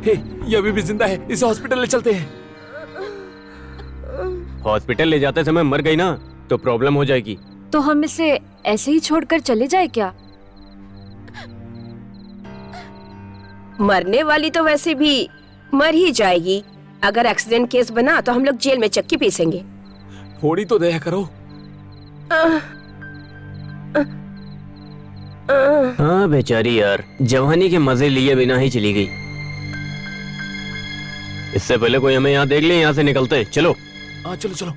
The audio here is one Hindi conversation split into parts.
हे, ये अभी भी जिंदा है, इसे हॉस्पिटल ले चलते हैं। हॉस्पिटल ले जाते समय मर गई ना तो प्रॉब्लम हो जाएगी। तो हम इसे ऐसे ही छोड़कर चले जाए क्या? मरने वाली तो वैसे भी मर ही जाएगी। अगर एक्सीडेंट केस बना तो हम लोग जेल में चक्की पीसेंगे। थोड़ी तो दया करो। हाँ बेचारी यार, जवानी के मजे लिए बिना ही चली गई। इससे पहले कोई हमें यहाँ देख ले, यहाँ से निकलते। चलो। हाँ चलो चलो।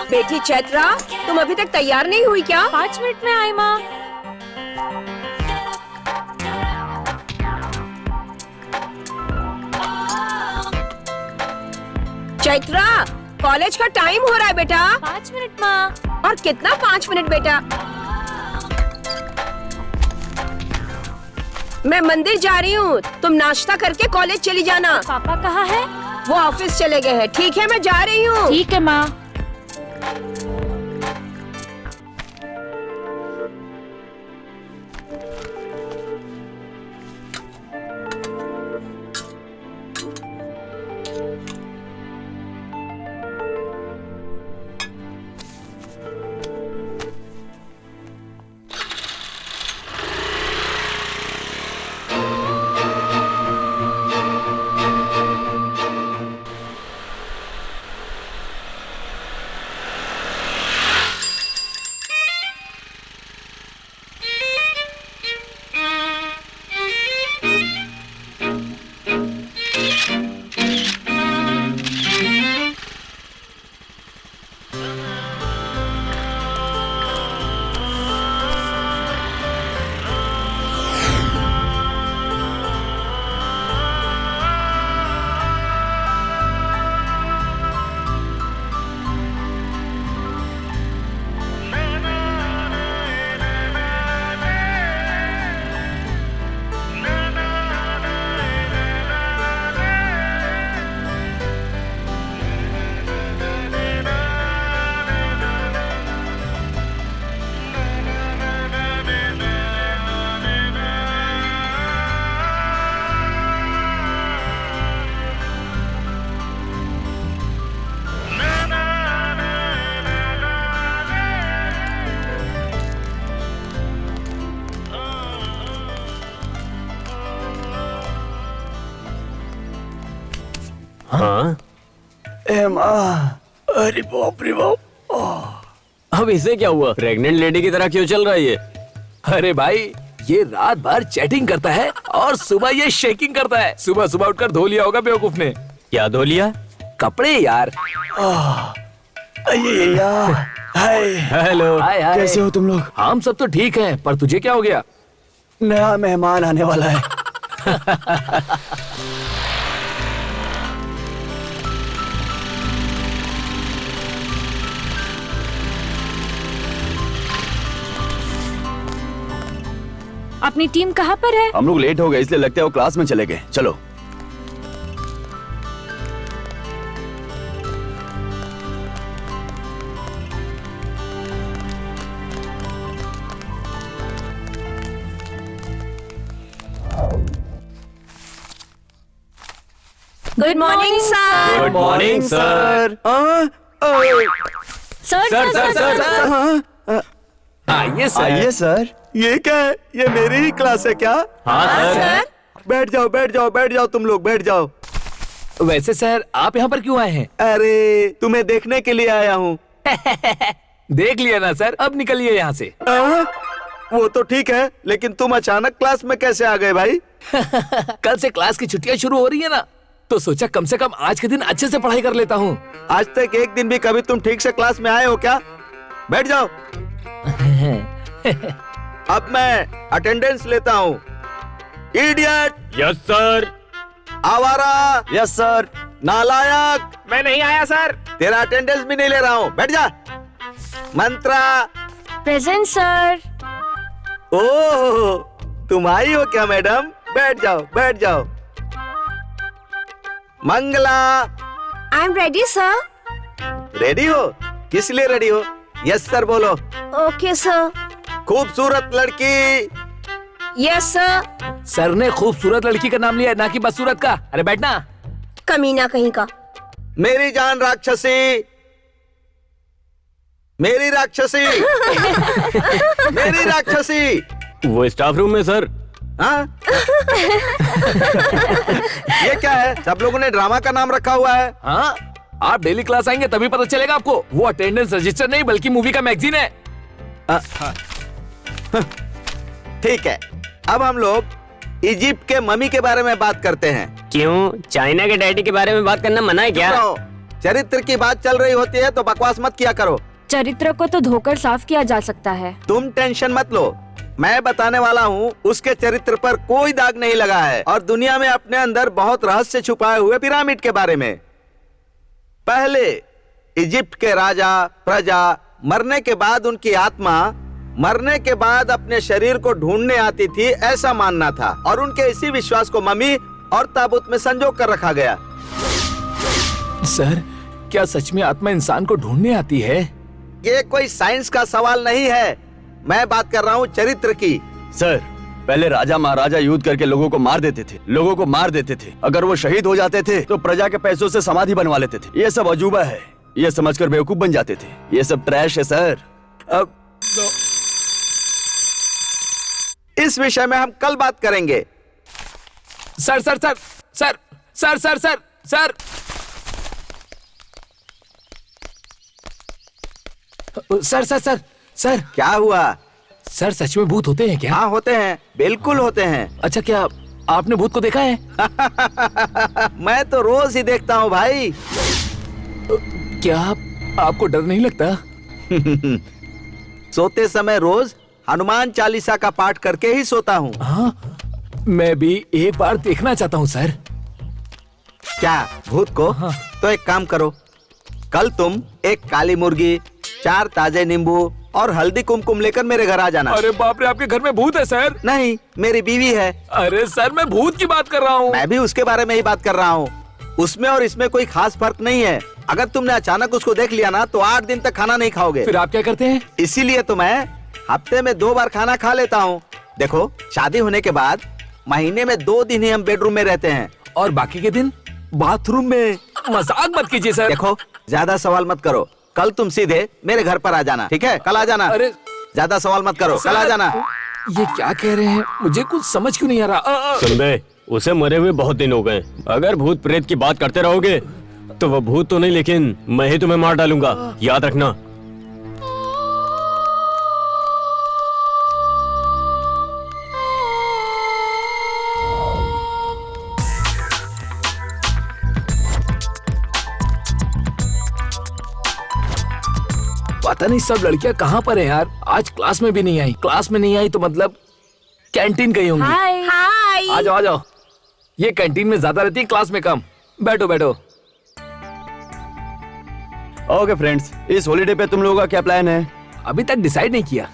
बेटी चैत्रा, तुम अभी तक तैयार नहीं हुई क्या? 5 मिनट में आई माँ। चैत्रा, कॉलेज का टाइम हो रहा है बेटा। 5 मिनट माँ। और कितना 5 मिनट बेटा? मैं मंदिर जा रही हूँ, तुम नाश्ता करके कॉलेज चली जाना। पापा कहाँ है? वो ऑफिस चले गए हैं। ठीक है, मैं जा रही हूँ। ठीक है माँ। हाँ अरे बाप रे बाप। अब इसे क्या हुआ? प्रेग्नेंट लेडी की तरह क्यों चल रहा है ये? अरे भाई, ये रात भर चैटिंग करता है और सुबह ये शेकिंग करता है। सुबह सुबह उठकर धो लिया होगा बेवकूफ ने। क्या धो लिया? कपड़े यार। हाय, हेलो। हाय हाय। कैसे हो तुम लोग? हम सब तो ठीक हैं, पर तुझे क्या हो गया? नया मेहमान आने वाला है। अपनी टीम कहाँ पर है? हम लोग लेट हो गए इसलिए लगता है वो क्लास में चले गए। चलो। Good morning sir. Good morning sir. Sir आइए सर। आइए सर। ये क्या है? ये मेरी ही क्लास है क्या? हाँ सर। बैठ जाओ बैठ जाओ बैठ जाओ, तुम लोग बैठ जाओ। वैसे सर आप यहाँ पर क्यों आए हैं? अरे तुम्हें देखने के लिए आया हूँ। देख लिया ना सर, अब निकलिए यहाँ से। वो तो ठीक है, लेकिन तुम अचानक क्लास में कैसे आ गए भाई? कल से क्लास की छुट्टियां शुरू हो रही है ना, तो सोचा कम से कम आज के दिन अच्छे से पढ़ाई कर लेता हूँ। आज तक एक दिन भी कभी तुम ठीक से क्लास में आए हो क्या? बैठ जाओ। अब मैं अटेंडेंस लेता हूँ। इडियट। Yes sir. आवारा। Yes sir. नालायक। मैं नहीं आया सर। तेरा अटेंडेंस भी नहीं ले रहा हूँ, बैठ जा। मंत्रा। Present sir. ओह, तुम आई हो क्या मैडम? बैठ जाओ बैठ जाओ। Mangala. I am ready sir. Ready हो? किस लिए रेडी हो? यस सर बोलो। Okay sir. खूबसूरत लड़की। Yes sir. सर ने खूबसूरत लड़की का नाम लिया, ना कि बदसूरत का। अरे बैठना। कमीना कहीं का। मेरी जान राक्षसी। मेरी राक्षसी। मेरी राक्षसी। वो स्टाफ रूम में सर। हाँ? ये क्या है? सब लोगों ने ड्रामा का नाम रखा हुआ है। हाँ, आप डेली क्लास आएंगे तभी पता चलेगा आपको। वो अटेंडेंस रजिस्टर नहीं बल्कि मूवी का मैगजीन है। ठीक है, अब हम लोग इजिप्ट के मम्मी के बारे में बात करते हैं। क्यों, चाइना के डैडी के बारे में बात करना मना है क्या? रहो, चरित्र की बात चल रही होती है तो बकवास मत किया करो। चरित्र को तो धोकर साफ किया जा सकता है। तुम टेंशन मत लो, मैं बताने वाला हूँ। उसके चरित्र पर कोई दाग नहीं लगा है और दुनिया में अपने अंदर बहुत रहस्य छुपाए हुए पिरामिड के बारे में। पहले इजिप्ट के राजा प्रजा मरने के बाद उनकी आत्मा मरने के बाद अपने शरीर को ढूंढने आती थी, ऐसा मानना था और उनके इसी विश्वास को मम्मी और ताबूत में संजो कर रखा गया। सर, क्या सच में आत्मा इंसान को ढूंढने आती है? ये कोई साइंस का सवाल नहीं है, मैं बात कर रहा हूँ चरित्र की। सर, पहले राजा महाराजा युद्ध करके लोगों को मार देते थे। अगर वो शहीद हो जाते थे तो प्रजा के पैसों से समाधि बनवा लेते थे। ये सब अजूबा है, ये समझकर बेवकूफ बन जाते थे। ये सब ट्रैश है सर। अब इस विषय में हम कल बात करेंगे। Sir sir sir sir sir sir sir sir sir sir sir sir क्या हुआ? सर, सच में भूत होते हैं क्या? हाँ होते हैं, बिल्कुल होते हैं। अच्छा, क्या आपने भूत को देखा है? मैं तो रोज ही देखता हूँ भाई। क्या आपको डर नहीं लगता? सोते समय रोज हनुमान चालीसा का पाठ करके ही सोता हूँ। हाँ, मैं भी एक बार देखना चाहता हूँ सर। क्या भूत को? हाँ। तो एक काम करो, कल तुम एक काली मुर्गी, 4 ताजे नींबू और हल्दी कुमकुम लेकर मेरे घर आ जाना। अरे बाप रे, आपके घर में भूत है सर? नहीं, मेरी बीवी है। अरे सर, मैं भूत की बात कर रहा हूँ। मैं भी उसके बारे में ही बात कर रहा हूँ। उसमें और इसमें कोई खास फर्क नहीं है। अगर तुमने अचानक उसको देख लिया ना तो 8 दिन तक खाना नहीं खाओगे। फिर आप क्या करते हैं? इसीलिए तो मैं हफ्ते में 2 बार खाना खा लेता हूँ। देखो, शादी होने के बाद महीने में 2 दिन ही हम बेडरूम में रहते हैं और बाकी के दिन बाथरूम में। मजाक मत कीजिए सर। देखो, ज्यादा सवाल मत करो। कल तुम सीधे मेरे घर पर आ जाना, ठीक है? कल आ जाना। अरे ज्यादा सवाल मत करो, कल आ जाना। ये क्या कह रहे हैं? मुझे कुछ समझ क्यों नहीं आ रहा। सुन बे, उसे मरे हुए बहुत दिन हो गए। अगर भूत प्रेत की बात करते रहोगे तो वो भूत तो नहीं, लेकिन मैं ही तुम्हें मार डालूंगा, याद रखना। पता नहीं सब लड़कियां कहाँ पर हैं यार। आज क्लास में भी नहीं आई। क्लास में नहीं आई तो मतलब कैंटीन गई होंगी। हाय। हाय। आ जाओ आ जाओ। ये कैंटीन में ज्यादा रहती है, क्लास में कम। बैठो बैठो। ओके फ्रेंड्स, इस हॉलीडे पे तुम लोगों का क्या प्लान है? अभी तक डिसाइड नहीं किया।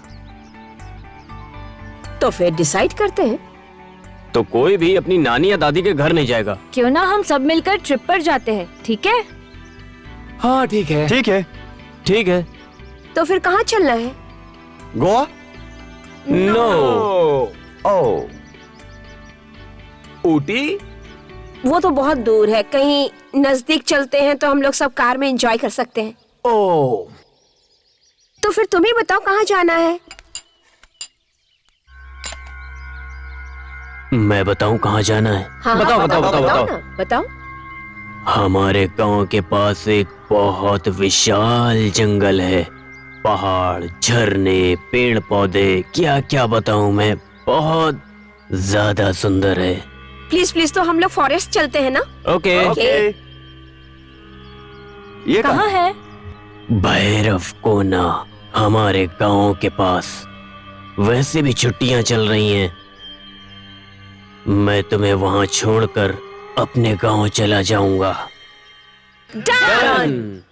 तो फिर डिसाइड करते हैं। तो कोई भी अपनी नानी या दादी के घर नहीं जाएगा। क्यों ना हम सब मिलकर ट्रिप पर जाते हैं, ठीक है? हाँ ठीक है। ठीक है। ठीक है। तो फिर कहाँ चलना है? गोवा? नो। ओह, ऊटी? वो तो बहुत दूर है, कहीं नजदीक चलते हैं तो हम लोग सब कार में एंजॉय कर सकते हैं। ओह, तो फिर तुम ही बताओ कहाँ जाना है। मैं बताऊं कहाँ जाना है? हाँ, बताओ, हाँ, बताओ, बताओ, बताओ। ना, बताओ। हमारे गांव के पास एक बहुत विशाल जंगल है। पहाड़, झरने, पेड़ पौधे, क्या क्या बताऊं मैं, बहुत ज्यादा सुंदर है। प्लीज प्लीज, तो हम लोग फॉरेस्ट चलते हैं ना। ओके। ये कहाँ है? भैरव कोना, हमारे गांव के पास। वैसे भी छुट्टियां चल रही हैं, मैं तुम्हें वहां छोड़कर अपने गांव चला जाऊंगा। डन।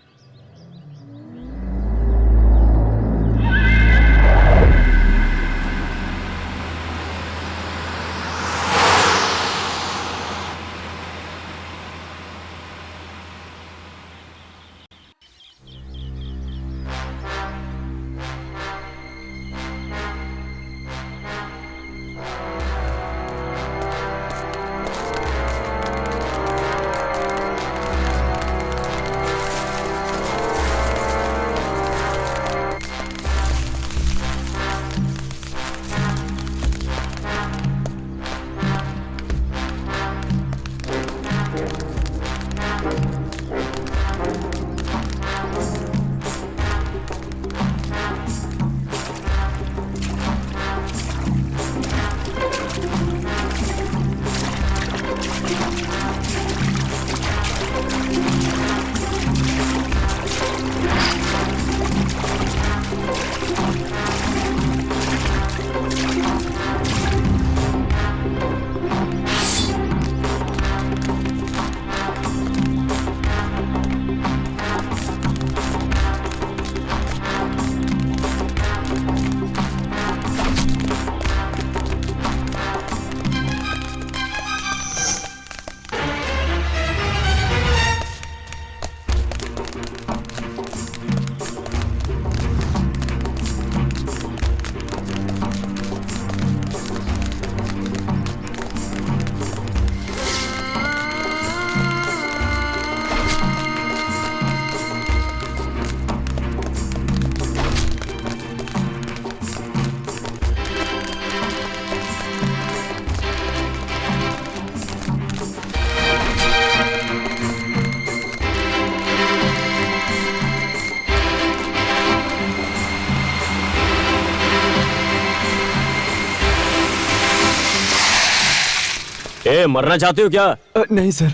ए, मरना चाहते हो क्या? नहीं सर,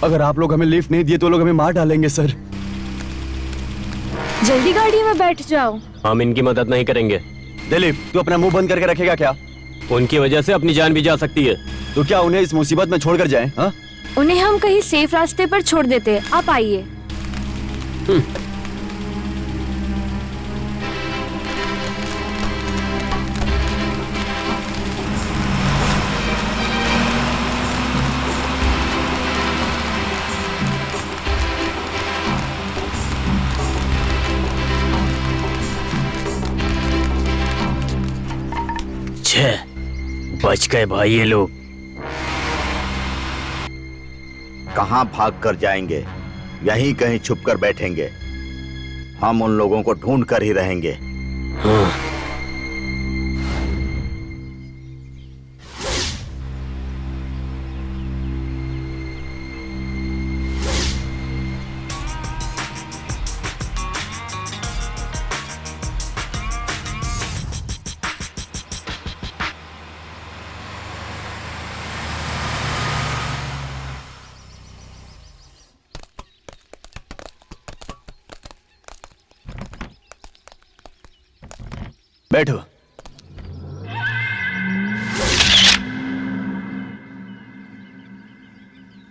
अगर आप लोग हमें लिफ्ट नहीं दिए तो लोग हमें मार डालेंगे सर। जल्दी गाड़ी में बैठ जाओ। हम इनकी मदद नहीं करेंगे। दिलीप, तू अपना मुंह बंद करके रखेगा क्या? उनकी वजह से अपनी जान भी जा सकती है। तो क्या उन्हें इस मुसीबत में छोड़कर जाएं? हाँ? उन्हें हम कहीं सेफ रास्ते पर छोड़ देते हैं। आप आइए। छह, बच गए भाई ये लोग। कहाँ भाग कर जाएंगे? यहीं कहीं छुप कर बैठेंगे। हम उन लोगों को ढूंढ कर ही रहेंगे। हाँ। बैठो।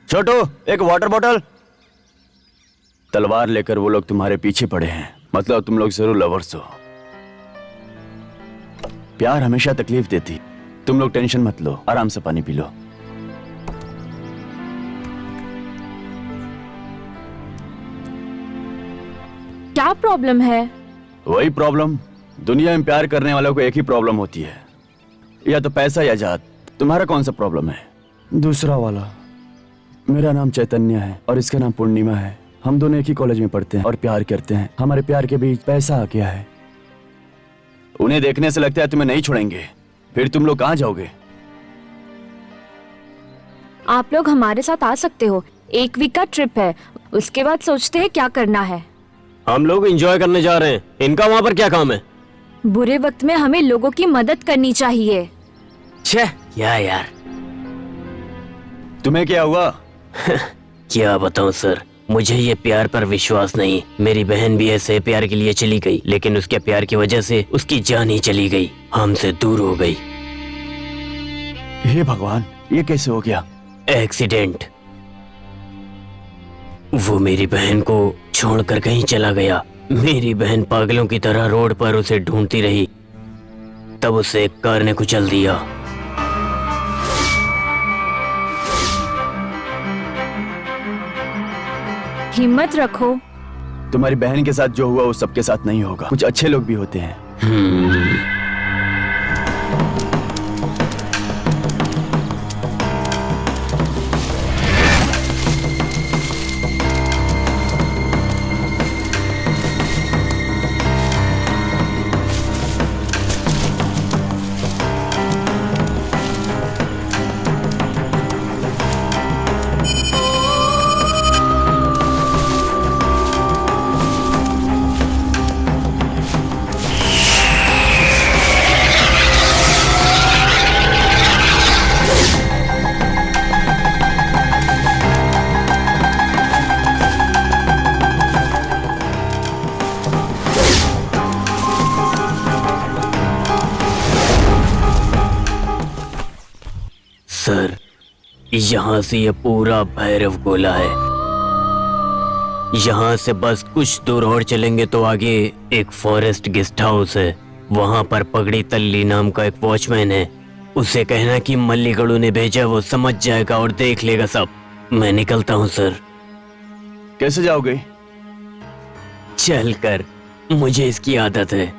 छोटू, एक वाटर बॉटल। तलवार लेकर वो लोग तुम्हारे पीछे पड़े हैं, मतलब तुम लोग जरूर लवर्स हो। प्यार हमेशा तकलीफ देती। तुम लोग टेंशन मत लो, आराम से पानी पी लो। क्या प्रॉब्लम है? वही प्रॉब्लम, दुनिया में प्यार करने वालों को एक ही प्रॉब्लम होती है, या तो पैसा या जात। तुम्हारा कौन सा प्रॉब्लम है? दूसरा वाला। मेरा नाम चैतन्य है और इसका नाम पूर्णिमा है। हम दोनों एक ही कॉलेज में पढ़ते हैं और प्यार करते हैं। हमारे प्यार के बीच पैसा आ गया है। उन्हें देखने से लगता है तुम्हें नहीं छोड़ेंगे। फिर तुम लोग कहाँ जाओगे? आप लोग हमारे साथ आ सकते हो, 1 वीक का ट्रिप है, उसके बाद सोचते हैं क्या करना है। हम लोग एंजॉय करने जा रहे हैं, इनका वहाँ पर क्या काम है? बुरे वक्त में हमें लोगों की मदद करनी चाहिए। छह, क्या यार। तुम्हें क्या हुआ? क्या बताऊं सर, मुझे ये प्यार पर विश्वास नहीं। मेरी बहन भी ऐसे प्यार के लिए चली गई, लेकिन उसके प्यार की वजह से उसकी जान ही चली गई, हमसे दूर हो गई। हे भगवान, ये कैसे हो गया? एक्सीडेंट। वो मेरी बहन को छोड़कर कहीं चला गया। मेरी बहन पागलों की तरह रोड पर उसे ढूंढती रही, तब उसे एक कार ने कुचल दिया। हिम्मत रखो। तुम्हारी बहन के साथ जो हुआ वो सबके साथ नहीं होगा। कुछ अच्छे लोग भी होते हैं। सर, यहाँ से ये पूरा भैरव गोला है। यहाँ से बस कुछ दूर और चलेंगे तो आगे एक फॉरेस्ट गेस्ट हाउस है। वहाँ पर पगड़ी तल्ली नाम का एक वॉचमैन है। उसे कहना कि मल्लीगढ़ू ने भेजा, वो समझ जाएगा और देख लेगा सब। मैं निकलता हूँ सर। कैसे जाओगे? चलकर, मुझे इसकी आदत है।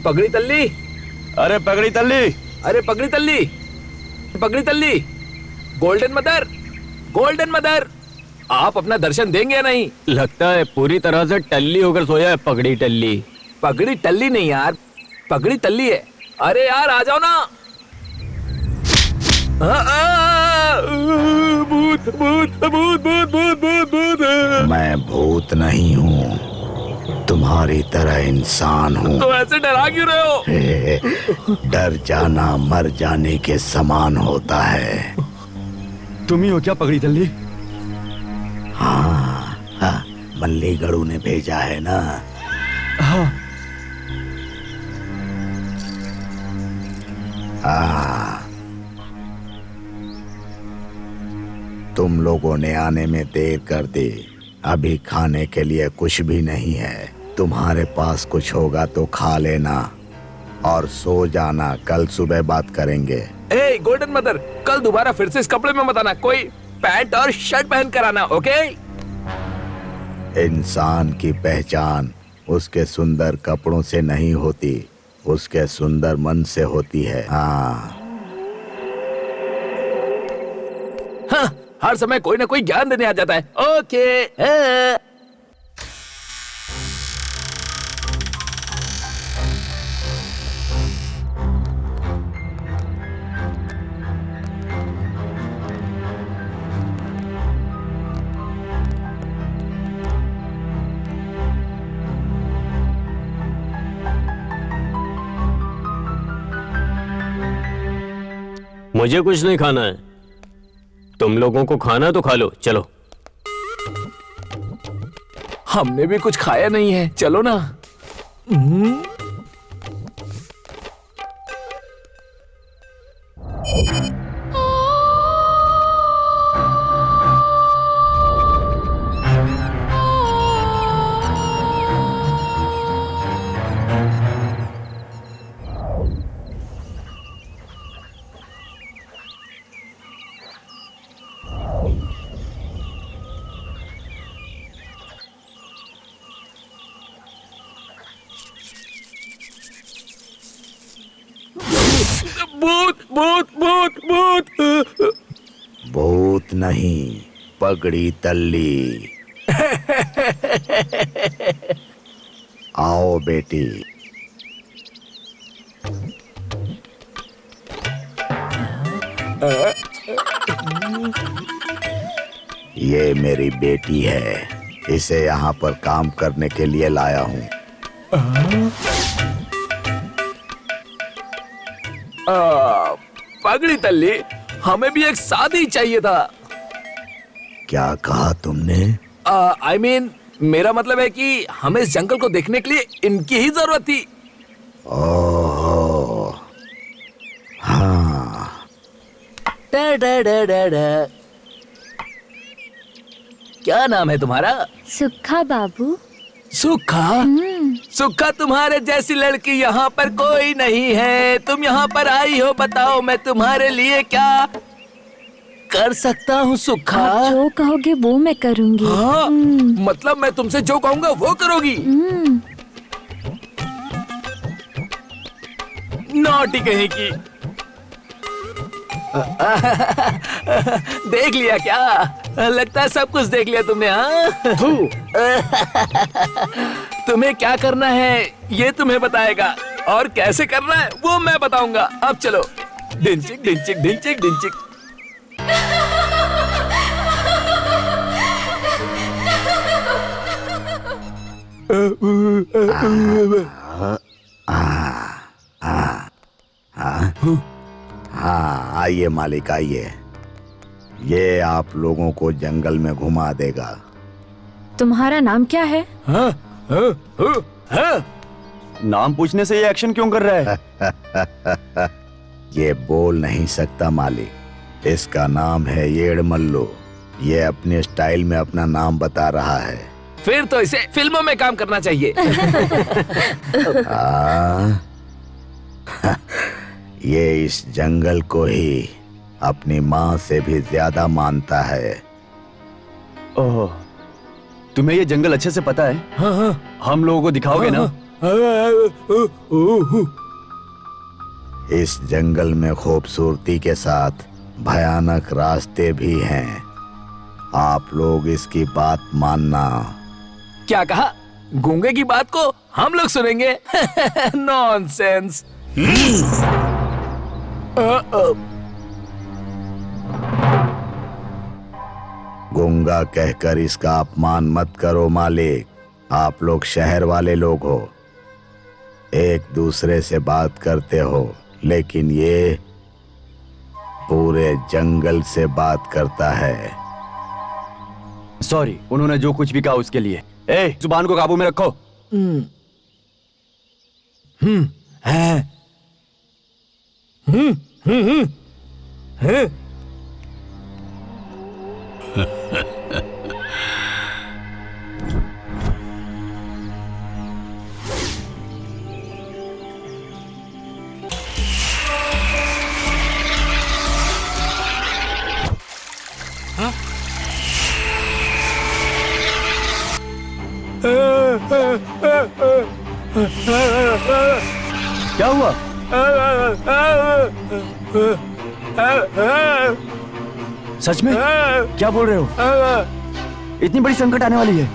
पगड़ी तल्ली, अरे पगड़ी तल्ली, अरे पगड़ी तल्ली, पगड़ी तल्ली, गोल्डन मदर, गोल्डन मदर, आप अपना दर्शन देंगे या नहीं? लगता है पूरी तरह से टल्ली होकर सोया है पगड़ी टल्ली। पगड़ी टल्ली नहीं यार, पगड़ी तल्ली है। अरे यार आ जाओ ना। भूत भूत भूत भूत भूत भूत भूत। मैं भूत नहीं हूँ, तुम्हारी तरह इंसान हूँ। तो ऐसे डरा क्यों रहे हो? डर जाना मर जाने के समान होता है। तुम ही हो क्या पगड़ी तल्ली? हाँ, मल्लीगढ़ू ने भेजा है ना। हाँ। तुम लोगों ने आने में देर कर दी। अभी खाने के लिए कुछ भी नहीं है। तुम्हारे पास कुछ होगा तो खा लेना और सो जाना। कल सुबह बात करेंगे। ए गोल्डन मदर, कल दोबारा फिर से इस कपड़े में मत आना। कोई पैंट और शर्ट पहन कर आना, ओके? इंसान की पहचान उसके सुंदर कपड़ों से नहीं होती, उसके सुंदर मन से होती है। हाँ, हर समय कोई ना कोई ज्ञान देने आ जाता है। ओके। मुझे कुछ नहीं खाना है। तुम लोगों को खाना है तो खा लो, चलो। हमने भी कुछ खाया नहीं है, चलो ना। भूत भूत भूत भूत। भूत नहीं, पगड़ी तल्ली। आओ बेटी। ये मेरी बेटी है, इसे यहाँ पर काम करने के लिए लाया हूँ। पगड़ी तल्ली, हमें भी एक शादी चाहिए था। क्या कहा तुमने? I mean, मेरा मतलब है कि हमें इस जंगल को देखने के लिए इनकी ही जरूरत थी। ओह, हाँ। डा, डा, डा, डा, डा। क्या नाम है तुम्हारा? सुखा बाबू। सुखा? सुखा, तुम्हारे जैसी लड़की यहाँ पर कोई नहीं है। तुम यहाँ पर आई हो, बताओ मैं तुम्हारे लिए क्या कर सकता हूँ सुखा? आप जो कहोगे वो मैं करूँगी। हाँ, मतलब मैं तुमसे जो कहूँगा वो करोगी? नॉटी कहीं की। देख लिया क्या? लगता है सब कुछ देख लिया तुमने। हाँ, तुम्हें क्या करना है ये तुम्हें बताएगा, और कैसे करना है वो मैं बताऊंगा। अब चलो। डिंचिक डिंचिक डिंचिक डिंचिक। हाँ, आइए मालिक, आइए। ये आप लोगों को जंगल में घुमा देगा। तुम्हारा नाम क्या है? हाँ, हाँ, हाँ, हाँ। नाम पूछने से ये एक्शन क्यों कर रहा है? ये बोल नहीं सकता मालिक। इसका नाम है येड़मल्लू। ये अपने स्टाइल में अपना नाम बता रहा है। फिर तो इसे फिल्मों में काम करना चाहिए। ये इस जंगल को ही अपनी माँ से भी ज्यादा मानता है। ओह, तुम्हें ये जंगल अच्छे से पता है? हाँ, हाँ, हम लोगों को दिखाओगे ना? इस जंगल में खूबसूरती के साथ भयानक रास्ते भी हैं। आप लोग इसकी बात मानना। क्या कहा? गूंगे की बात को हम लोग सुनेंगे? नॉनसेंस। गूंगा कहकर इसका अपमान मत करो मालिक। आप लोग शहर वाले लोग हो, एक दूसरे से बात करते हो, लेकिन ये पूरे जंगल से बात करता है। सॉरी, उन्होंने जो कुछ भी कहा उसके लिए। ए, जुबान को काबू में रखो। है। क्या हुआ? सच में? क्या बोल रहे हो? इतनी बड़ी संकट आने वाली है?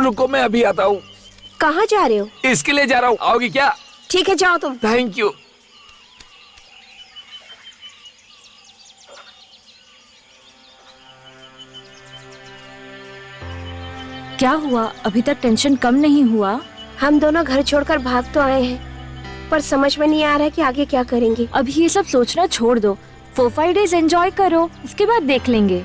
रुको, मैं अभी आता हूँ। कहाँ जा रहे हो? इसके लिए जा रहा हूँ, आओगी क्या? ठीक है, जाओ तुम। Thank you. क्या हुआ? अभी तक टेंशन कम नहीं हुआ? हम दोनों घर छोड़कर भाग तो आए हैं, पर समझ में नहीं आ रहा है कि आगे क्या करेंगे। अभी ये सब सोचना छोड़ दो, 4-5 डेज एंजॉय करो, उसके बाद देख लेंगे।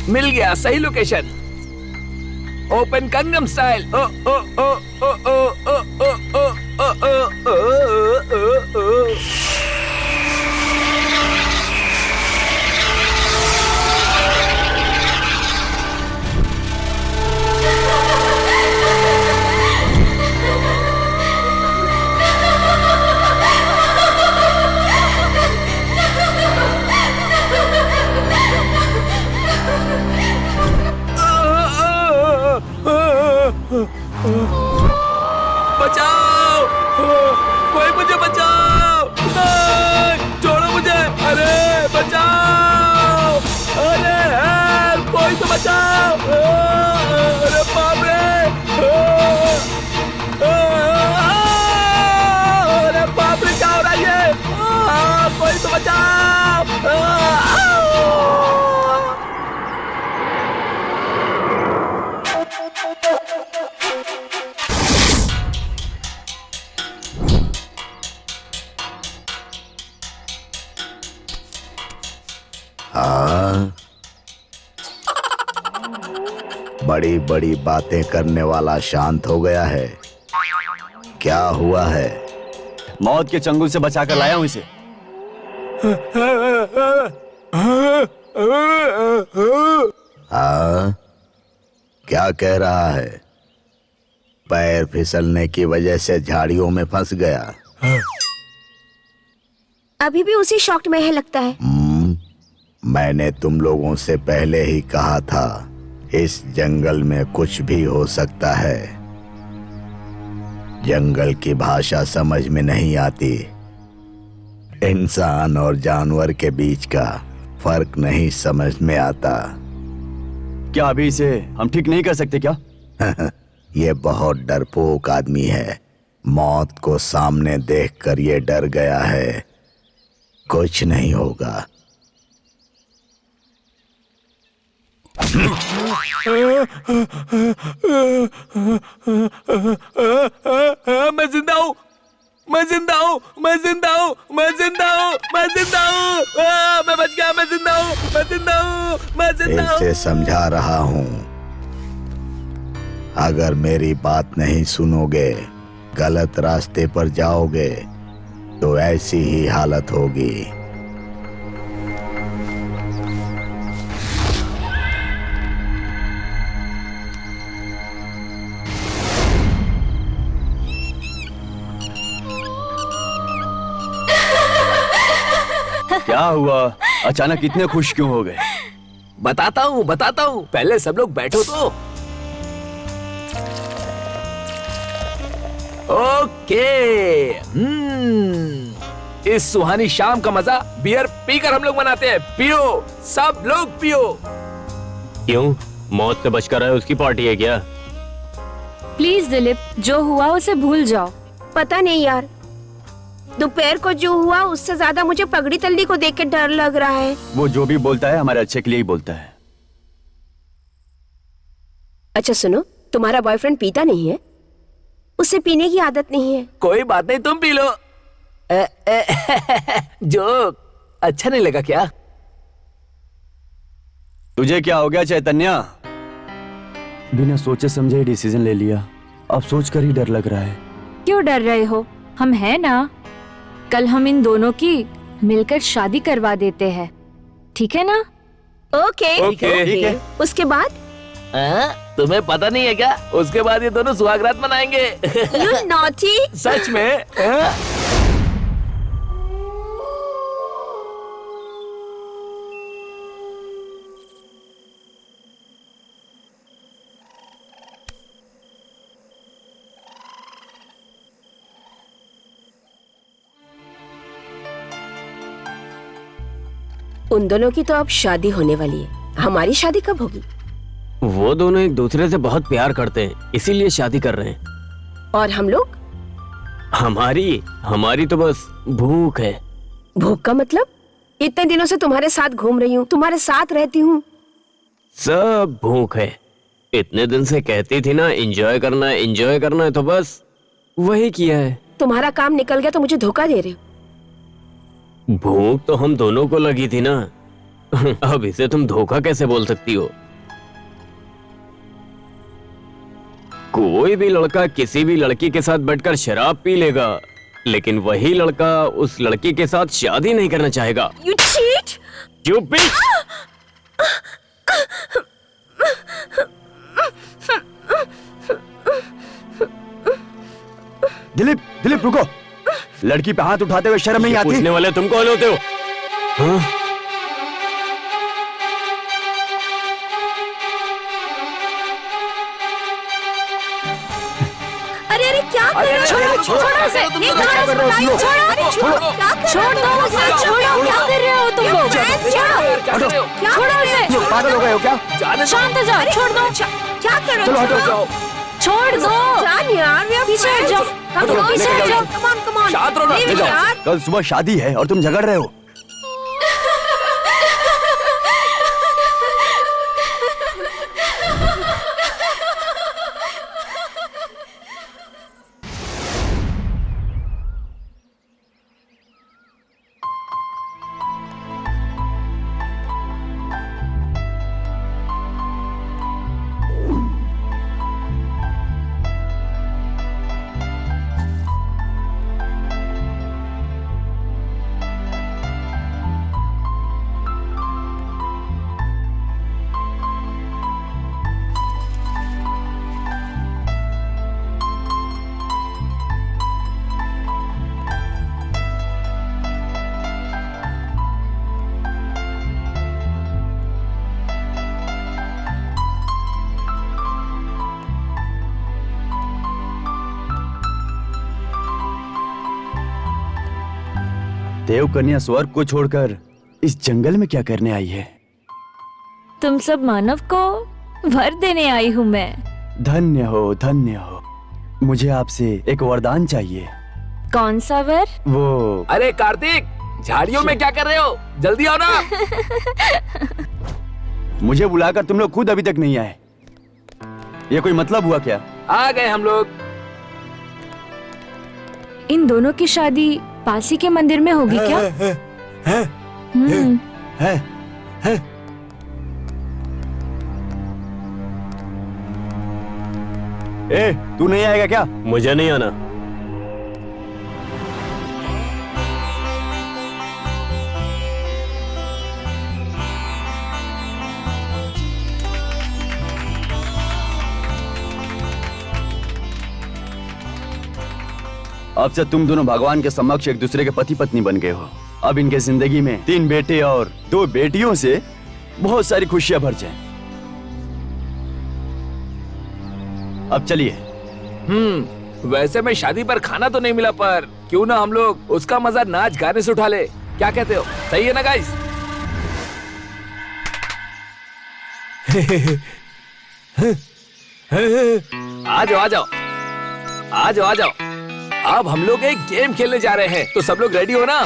मिल गया सही location. Open Gangnam style. Oh oh oh oh oh oh oh oh oh oh oh. बचाओ, कोई मुझे बचाओ, छोड़ो मुझे, अरे बचाओ, अरे कोई तो बचाओ, अरे बाप रे, अरे बाप रे क्या हो रहा है ये, कोई तो बचाओ। हाँ, बड़ी बड़ी बातें करने वाला शांत हो गया है। क्या हुआ है? मौत के चंगुल से बचाकर लाया हूं इसे। हाँ, क्या कह रहा है? पैर फिसलने की वजह से झाड़ियों में फंस गया। अभी भी उसी शॉक्ड में है लगता है। मैंने तुम लोगों से पहले ही कहा था, इस जंगल में कुछ भी हो सकता है। जंगल की भाषा समझ में नहीं आती। इंसान और जानवर के बीच का फर्क नहीं समझ में आता। क्या अभी इसे हम ठीक नहीं कर सकते क्या? ये बहुत डरपोक आदमी है। मौत को सामने देखकर ये डर गया है। कुछ नहीं होगा। मैं जिंदा हूँ, मैं जिंदा हूँ, मैं जिंदा हूँ, मैं जिंदा हूँ, मैं जिंदा हूँ, मैं बच गया, मैं जिंदा हूँ, मैं जिंदा हूँ, मैं जिंदा हूँ। इसे समझा रहा हूँ, अगर मेरी बात नहीं सुनोगे, गलत रास्ते पर जाओगे तो ऐसी ही हालत होगी। क्या हुआ? अचानक इतने खुश क्यों हो गए? बताता हूँ, बताता हूँ, पहले सब लोग बैठो तो। ओके, इस सुहानी शाम का मजा बियर पीकर हम लोग मनाते हैं। पियो, सब लोग पियो। क्यों? मौत से बचकर आए उसकी पार्टी है क्या? प्लीज दिलीप, जो हुआ उसे भूल जाओ। पता नहीं यार, दोपहर को जो हुआ उससे ज्यादा मुझे पगड़ी तल्ली को देख के डर लग रहा है। वो जो भी बोलता है हमारे अच्छे के लिए ही बोलता है। अच्छा सुनो, तुम्हारा बॉयफ्रेंड पीता नहीं है? उसे पीने की आदत नहीं है। कोई बात नहीं, तुम पी लो। जोक अच्छा नहीं लगा क्या? तुझे क्या हो गया चैतन्या? बिना सोचे समझे ही डिसीजन ले लिया। अब सोचकर ही डर लग रहा है। क्यों डर रहे हो? हम हैं ना। कल हम इन दोनों की मिलकर शादी करवा देते हैं, ठीक है ना? ओके, ओके, ठीक है। उसके बाद तुम्हें पता नहीं है क्या? उसके बाद ये दोनों सुहागरात मनाएंगे। You naughty! सच में? हाँ? उन दोनों की तो अब शादी होने वाली है। हमारी शादी कब होगी? वो दोनों एक दूसरे से बहुत प्यार करते हैं, इसीलिए शादी कर रहे हैं। और हम लोग? हमारी तो बस भूख है। भूख का मतलब? इतने दिनों से तुम्हारे साथ घूम रही हूँ, तुम्हारे साथ रहती हूँ। सब भूख है। इतने दिन से कहती थी ना एंजॉय करना है, तो बस वही किया है। तुम्हारा काम निकल गया तो मुझे धोखा दे रहे हो। भूख तो हम दोनों को लगी थी ना। अब इसे तुम धोखा कैसे बोल सकती हो? कोई भी लड़का किसी भी लड़की के साथ बैठकर शराब पी लेगा, लेकिन वही लड़का उस लड़की के साथ शादी नहीं करना चाहेगा। You cheat! चुप भी। दिलीप रुको। लड़की पे हाथ उठाते हुए शर्म नहीं आती? पूछने वाले तुम कौन होते हो? हाँ? अरे क्या कर रहे हो? छोड़ो उसे! ये कहाँ से बताइए? छोड़ो! क्या कर रहे हो? छोड़ो उसे, छोड़ो, क्या कर रहे हो तुम लोग? छोड़ो उसे, पागल हो गए हो क्या? शांत हो जाओ, छोड़ दो, क्या कर रहे हो? छोड़ दो, जान यार, we are पीछे हट जाओ, पीछे हट जाओ। come on, शांत रहो ना, leave it ले जाओ। यार। कल सुबह शादी है और तुम झगड़ रहे हो। देव कन्या स्वर्ग को छोड़कर इस जंगल में क्या करने आई है? तुम सब मानव को वर देने आई हूँ मैं। धन्य हो, धन्य हो। मुझे आपसे एक वरदान चाहिए। कौन सा वर? वो अरे कार्तिक, झाड़ियों में क्या कर रहे हो? जल्दी आओ ना। मुझे बुलाकर तुम लोग खुद अभी तक नहीं आए। ये कोई मतलब हुआ क्या? आ गए हम लोग। इन दोनों की शादी पासी के मंदिर में होगी क्या? ए, तू नहीं आएगा क्या? मुझे नहीं आना। अब से तुम दोनों भगवान के समक्ष एक दूसरे के पति पत्नी बन गए हो। अब इनके जिंदगी में 3 बेटे और 2 बेटियों से बहुत सारी खुशियां भर जाएं। अब चलिए। वैसे में शादी पर खाना तो नहीं मिला, पर क्यों ना हम लोग उसका मजा नाच गाने से उठा ले। क्या कहते हो? सही है ना गाइस? आ जाओ, आ जाओ, आ जाओ, आ जाओ। अब हम लोग एक गेम खेलने जा रहे हैं, तो सब लोग रेडी हो ना?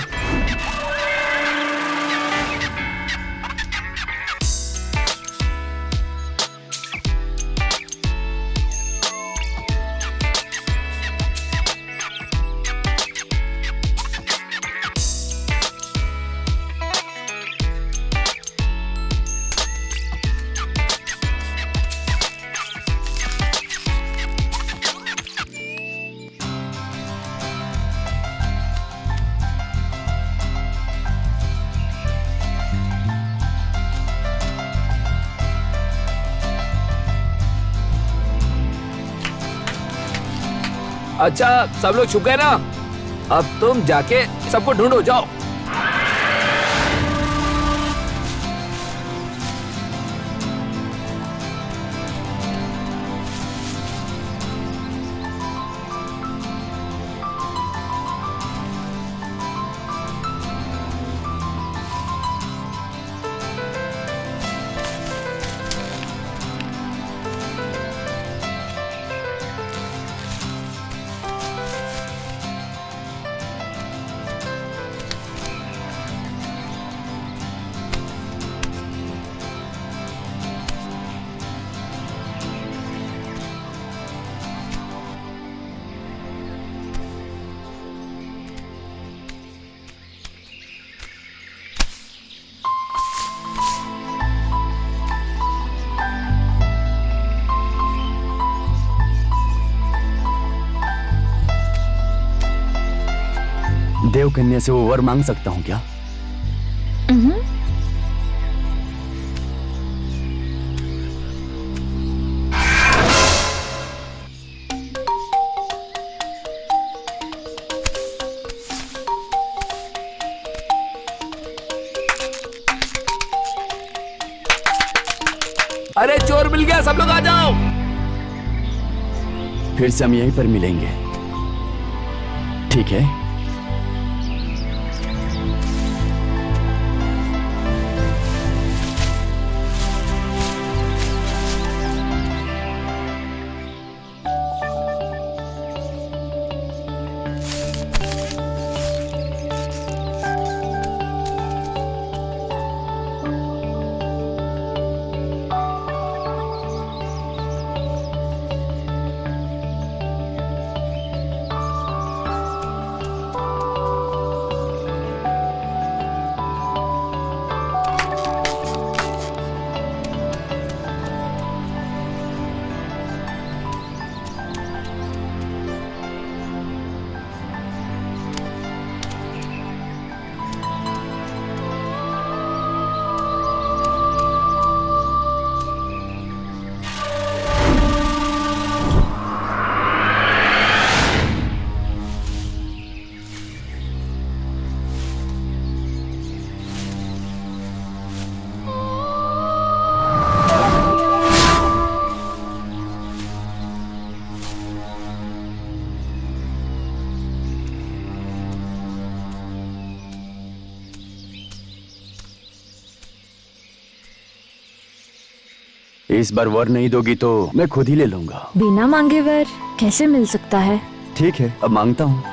अच्छा सब लोग छुप गए ना, अब तुम जाके सबको ढूंढो, जाओ। देव कन्या से वो वर मांग सकता हूँ क्या? अरे चोर मिल गया, सब लोग आ जाओ। फिर से हम यहीं पर मिलेंगे, ठीक है? इस बार वर नहीं दोगी तो मैं खुद ही ले लूंगा। बिना मांगे वर कैसे मिल सकता है? ठीक है, अब मांगता हूँ।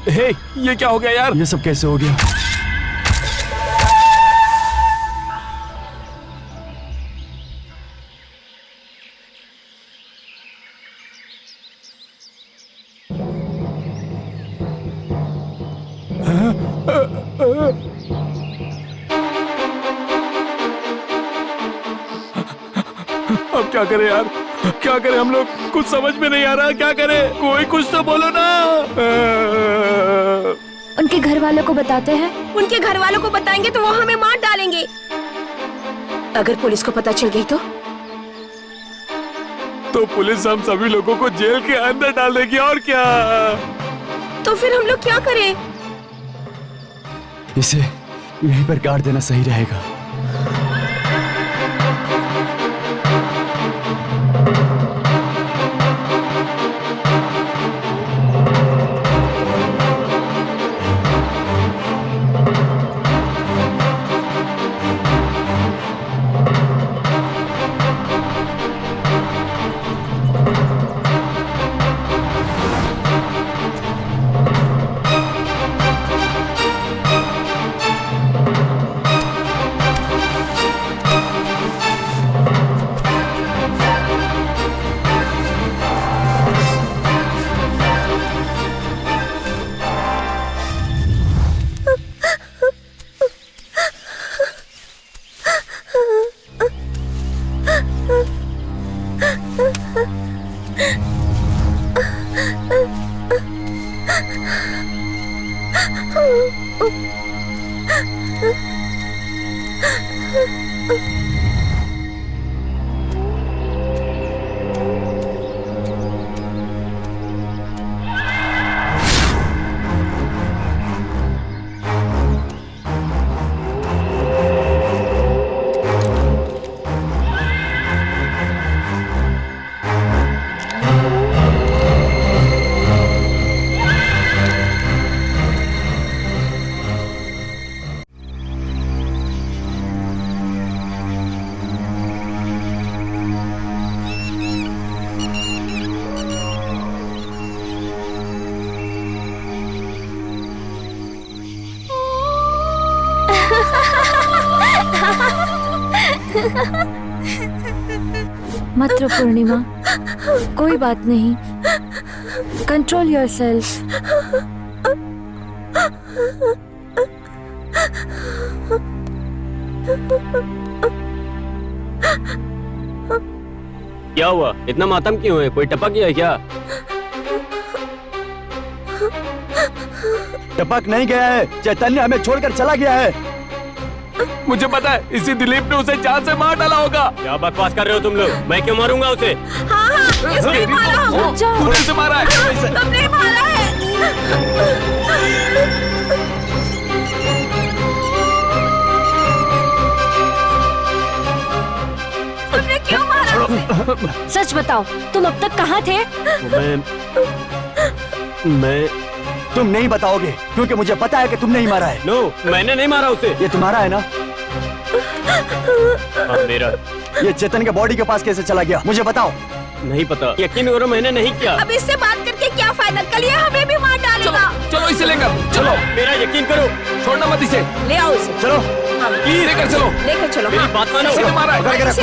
हे, ये क्या हो गया यार? ये सब कैसे हो गया? अब क्या करें यार, क्या करें हम लोग? कुछ समझ में नहीं आ रहा, क्या करें? कोई कुछ तो बोलो ना। उनके घर वालों को बताते हैं। उनके घर वालों को बताएंगे तो वो हमें मार डालेंगे। अगर पुलिस को पता चल गई तो पुलिस हम सभी लोगों को जेल के अंदर डाल देगी, और क्या? तो फिर हम लोग क्या करें? इसे यहीं पर गाड़ देना सही रहेगा। मत रो पूर्णिमा, कोई बात नहीं। Control yourself. क्या हुआ? इतना मातम क्यों है? कोई टपक गया है क्या? टपक नहीं गया है, चैतन्य हमें छोड़कर चला गया है। मुझे पता है, इसी दिलीप ने उसे जान से मार डाला होगा। क्या बकवास कर रहे हो तुम लोग? मैं क्यों मारूंगा उसे? हाँ हाँ, इसने मारा हो। तूने उसे मारा है। तुमने मारा है। तुमने क्यों मारा उसे? सच बताओ, तुम अब तक कहाँ थे? मैं तुम नहीं बताओगे क्योंकि मुझे पता है कि तुमने ही मारा है। नो, मैंने नहीं मारा उसे। ये तुम्हारा है ना? हाँ, मेरा। ये चेतन के बॉडी के पास कैसे चला गया? मुझे बताओ। नहीं पता, यकीन करो मैंने नहीं किया। अब इससे बात करके क्या फायदा? कल ये हमें भी मार डालेगा। चलो इसे लेकर चलो। मेरा यकीन करो। छोड़ना मत इसे। ले आओ इसे। चलो प्लीज लेकर चलो। लेकर चलो। मेरी हाँ। बात मानो। इसे तो मारा है। पकड़ के रखो।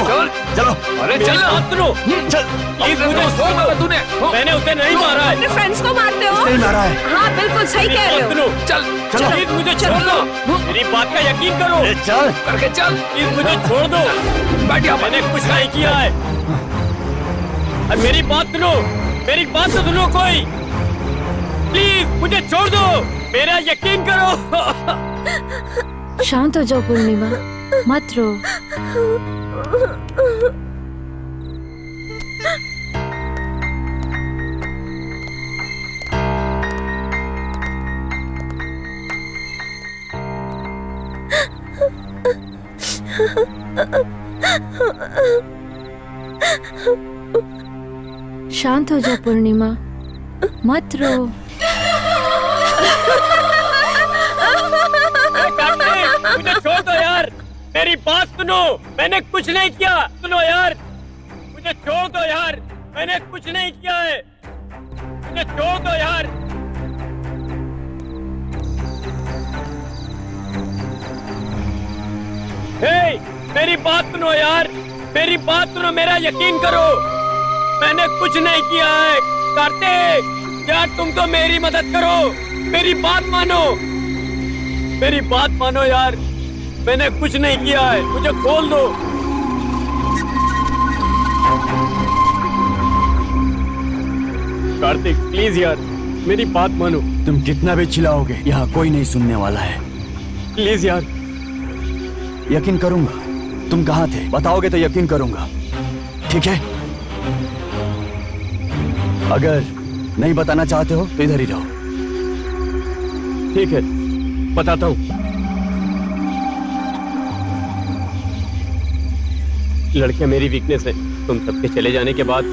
चलो। अरे मेरी चल ना। बात सुनो। चल। प्लीज मुझे दोस्त को मारा तूने। मैंने उसे नहीं मारा है। अपने फ्रेंड्स को मारते हो? नहीं मारा है। हाँ बिल्कुल सही मेरी कह रहे बात हो। सुनो। चल प्लीज मुझे छोड़ दो। मेरी बात का यकीन करो। चल। करके चल। प्लीज मुझे छोड़ दो। बैठ यहाँ पर। मैंने कुछ नहीं किया है। और मेरी बात सुनो। मेरी बात तो सुनो कोई। प्लीज मुझे छोड़ दो। मेरा यकीन करो। शांत हो जाओ पूर्णिमा, मत रो। शांत हो जाओ पूर्णिमा, मत रो। मुझे छोड़ दो यार। मेरी बात सुनो। मैंने कुछ नहीं किया। सुनो यार, मुझे छोड़ दो यार। मैंने कुछ नहीं किया है। मुझे छोड़ दो यार। हे, मेरी बात सुनो यार। मेरी बात सुनो, मेरा यकीन करो। मैंने कुछ नहीं किया है। कार्तिक यार, तुम तो मेरी मदद करो। मेरी बात मानो। मेरी बात मानो यार। मैंने कुछ नहीं किया है। मुझे खोल दो। कार्तिक प्लीज यार, मेरी बात मानो। तुम कितना भी चिल्लाओगे, यहाँ कोई नहीं सुनने वाला है। प्लीज यार। यकीन करूंगा। तुम कहाँ थे बताओगे तो यकीन करूंगा, ठीक है? अगर नहीं बताना चाहते हो तो इधर ही रहो। ठीक है, बताता हूँ। लड़कियां मेरी वीकनेस है। तुम सबके चले जाने के बाद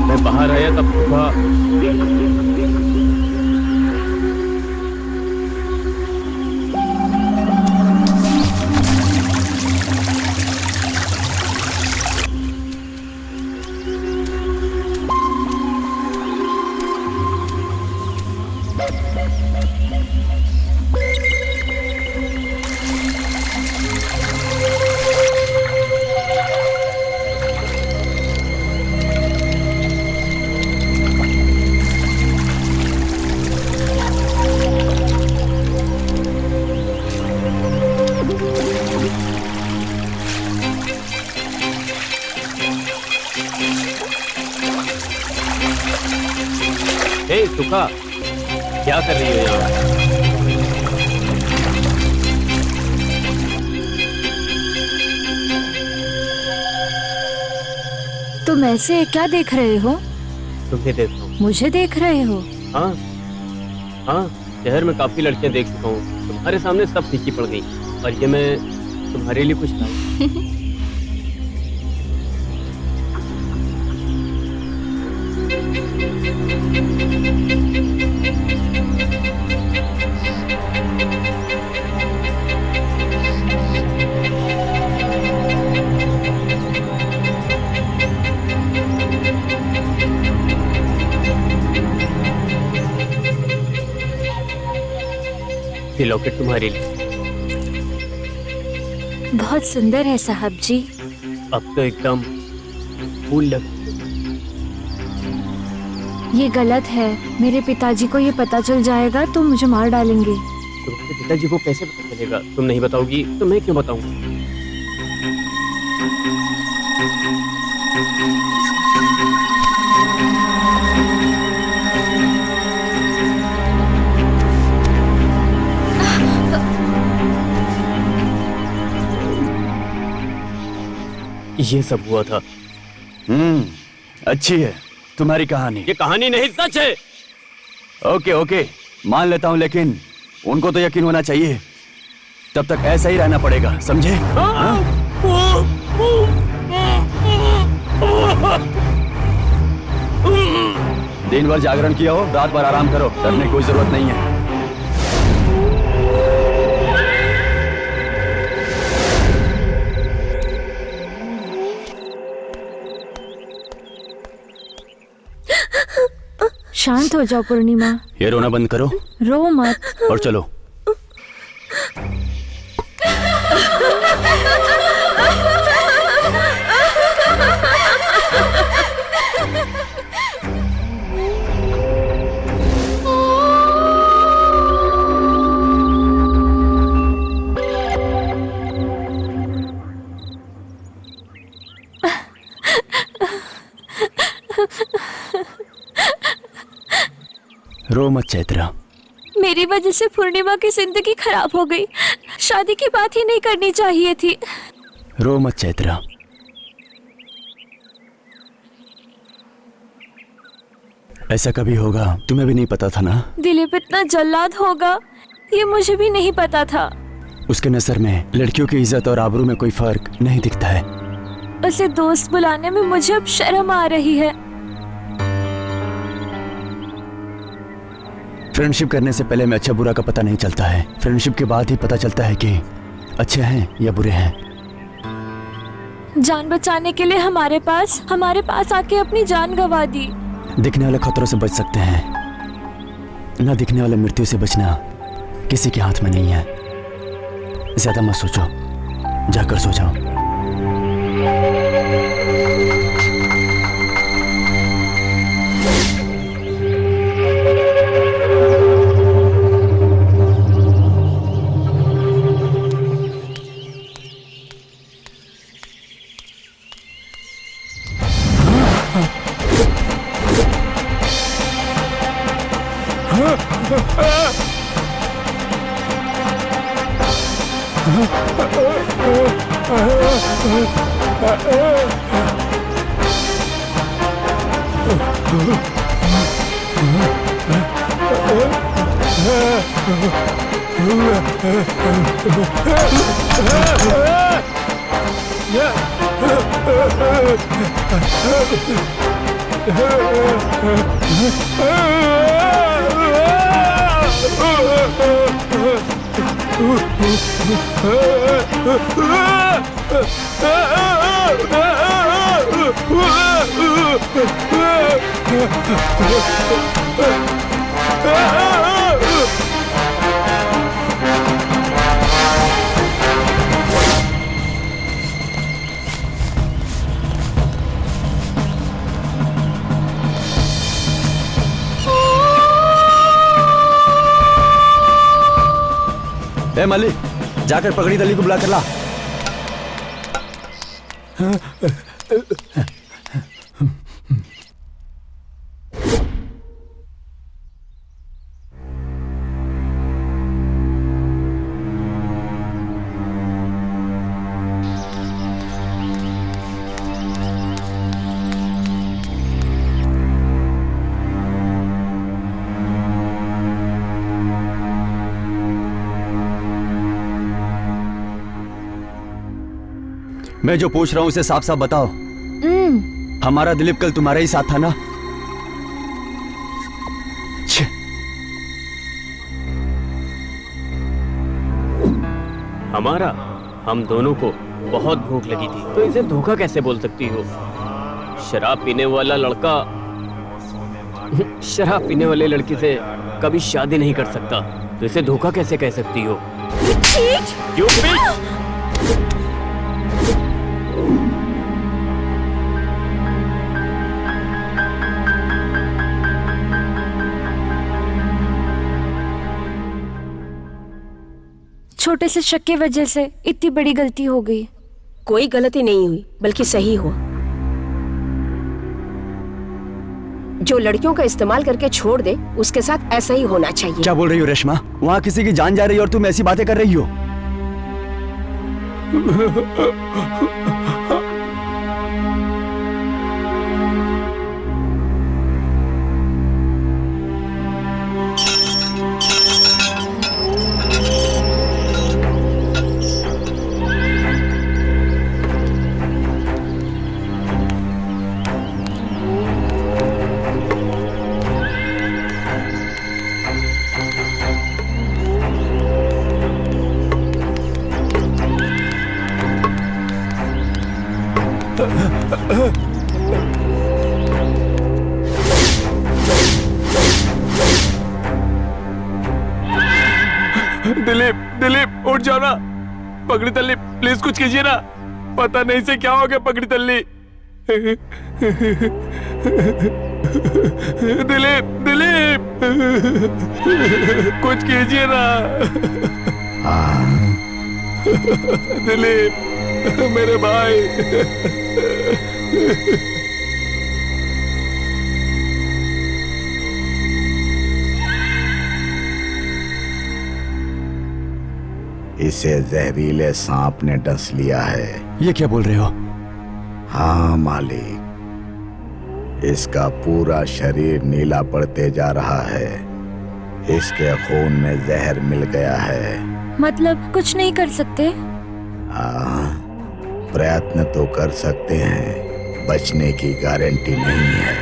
मैं बाहर आया तब सुबह सुखा, क्या कर रही हो यहाँ? तुम ऐसे क्या देख रहे हो? तुम्हें देख रहा हूँ। मुझे देख रहे हो? हाँ हाँ, शहर में काफी लड़कियां देख चुका हूँ। तुम्हारे सामने सब फीकी पड़ गई और ये मैं तुम्हारे लिए कुछ लाऊं। ये लॉकेट तुम्हारे लिए। बहुत सुंदर है साहब जी। अब तो एकदम फूल लग। ये गलत है। मेरे पिताजी को ये पता चल जाएगा तो मुझे मार डालेंगे। तुम्हारे पिताजी को कैसे पता चलेगा? तुम नहीं बताओगी तो मैं क्यों बताऊं? ये सब हुआ था। अच्छी है तुम्हारी कहानी। ये कहानी नहीं, सच है। ओके ओके, मान लेता हूँ, लेकिन उनको तो यकीन होना चाहिए। तब तक ऐसा ही रहना पड़ेगा, समझे? हाँ? दिन भर जागरण किया हो, रात भर आराम करो, डरने की कोई जरूरत नहीं है। शांत हो जाओ पूर्णिमा। ये रोना बंद करो, रो मत। और चलो। रो मत चैत्रा। मेरी वजह से पूर्णिमा की जिंदगी खराब हो गई। शादी की बात ही नहीं करनी चाहिए थी। रो मत चैत्रा। ऐसा कभी होगा तुम्हें भी नहीं पता था ना। दिलीप इतना जल्लाद होगा ये मुझे भी नहीं पता था। उसके नजर में लड़कियों की इज्जत और आबरू में कोई फर्क नहीं दिखता है। उसे दोस्त बुलाने में मुझे अब शर्म आ रही है। फ्रेंडशिप करने से पहले में अच्छा बुरा का पता नहीं चलता है। फ्रेंडशिप के बाद ही पता चलता है कि अच्छे हैं या बुरे हैं। जान बचाने के लिए हमारे पास आके अपनी जान गंवा दी। दिखने वाले खतरों से बच सकते हैं, ना दिखने वाले मृत्यु से बचना किसी के हाथ में नहीं है। ज्यादा मत सोचो, जाकर सो जाओ। मल्ली, जाकर पगड़ी दली को बुला कर ला। मैं जो पूछ रहा हूं उसे साफ साफ बताओ। हमारा दिलीप कल तुम्हारा ही साथ था ना? हमारा? हम दोनों को बहुत भूख लगी थी, तो इसे धोखा कैसे बोल सकती हो? शराब पीने वाला लड़का शराब पीने वाले लड़की से कभी शादी नहीं कर सकता। तो इसे धोखा कैसे कह सकती हो? चीट! You bitch! छोटे से शक की वजह से इतनी बड़ी गलती हो गई। कोई गलती नहीं हुई, बल्कि सही हुआ। जो लड़कियों का इस्तेमाल करके छोड़ दे, उसके साथ ऐसा ही होना चाहिए। क्या बोल रही हो रेशमा? वहाँ किसी की जान जा रही है और तुम ऐसी बातें कर रही हो? दिलीप, दिलीप उठ जाओ ना। पगड़ी तल्ली प्लीज कुछ कीजिए ना। पता नहीं से क्या हो गया पगड़ी तल्ली। दिलीप, दिलीप कुछ कीजिए ना। दिलीप मेरे भाई। इसे जहरीले सांप ने डस लिया है। ये क्या बोल रहे हो? हाँ मालिक, इसका पूरा शरीर नीला पड़ते जा रहा है। इसके खून में जहर मिल गया है। मतलब कुछ नहीं कर सकते? प्रयत्न तो कर सकते हैं, बचने की गारंटी नहीं है।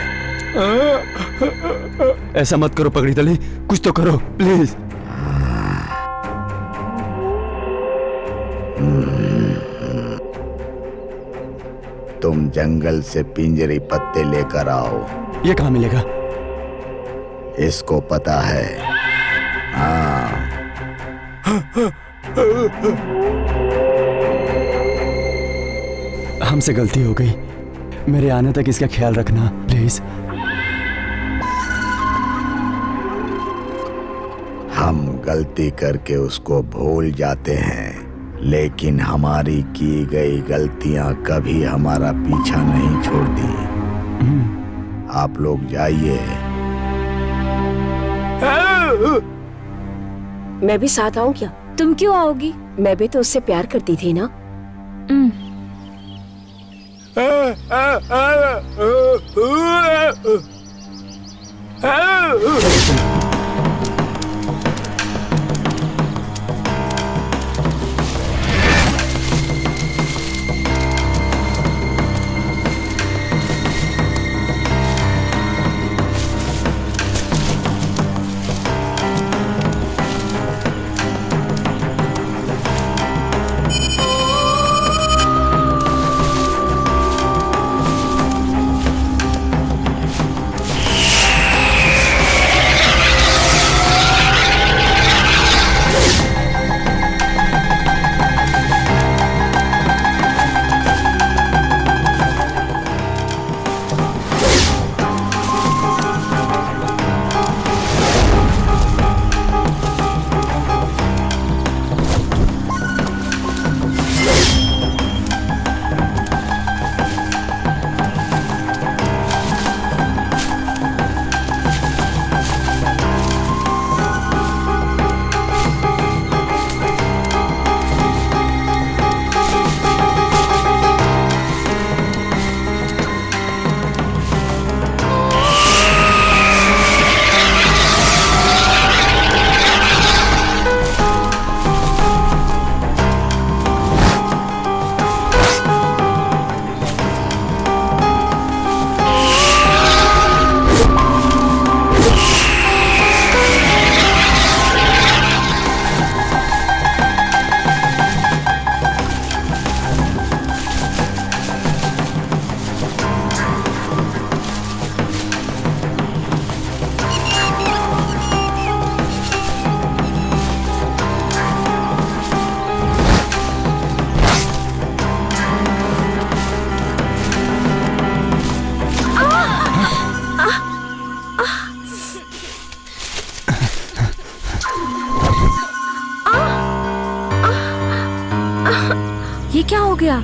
ऐसा मत करो पगड़ी तली, कुछ तो करो प्लीज। तुम जंगल से पिंजरी पत्ते लेकर आओ। ये कहाँ मिलेगा? इसको पता है। हाँ। हमसे गलती हो गई, मेरे आने तक इसका ख्याल रखना प्लीज। हम गलती करके उसको भूल जाते हैं, लेकिन हमारी की गई गलतियां कभी हमारा पीछा नहीं छोड़ती। आप लोग जाइए। मैं भी साथ आऊं क्या? तुम क्यों आओगी? मैं भी तो उससे प्यार करती थी ना। ये क्या हो गया?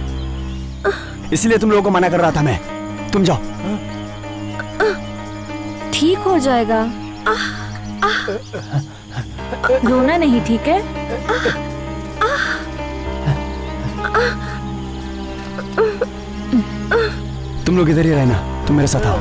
इसलिए तुम लोगों को मना कर रहा था मैं। तुम जाओ। ठीक हो जाएगा। रोना नहीं, ठीक है? तुम लोग इधर ही रहना, तुम मेरे साथ आओ।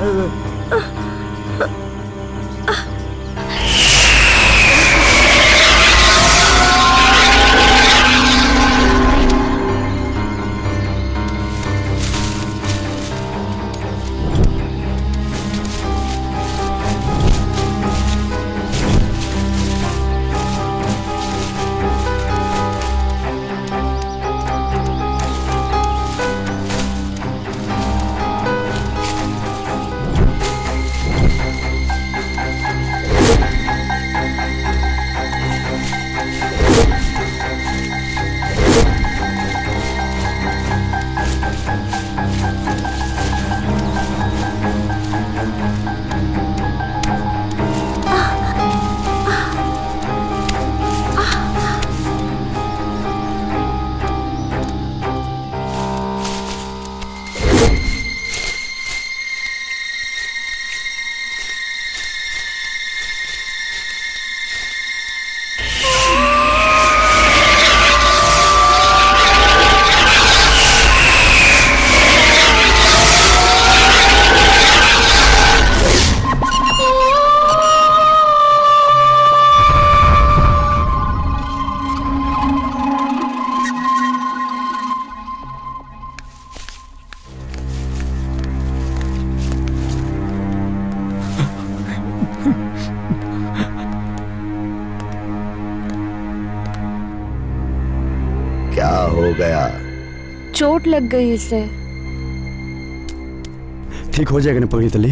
क्या हो गया? चोट लग गई इसे। ठीक हो जाएगा ना पगड़ी तली?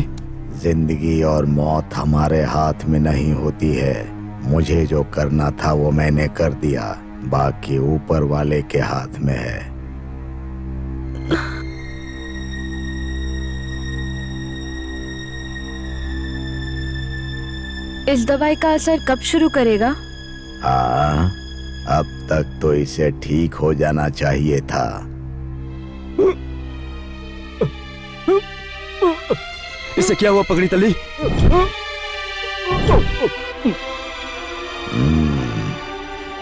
जिंदगी और मौत हमारे हाथ में नहीं होती है। मुझे जो करना था वो मैंने कर दिया, बाकी ऊपर वाले के हाथ में है। इस दवाई का असर कब शुरू करेगा? हाँ, अब तक तो इसे ठीक हो जाना चाहिए था। इससे क्या हुआ पगड़ी तली?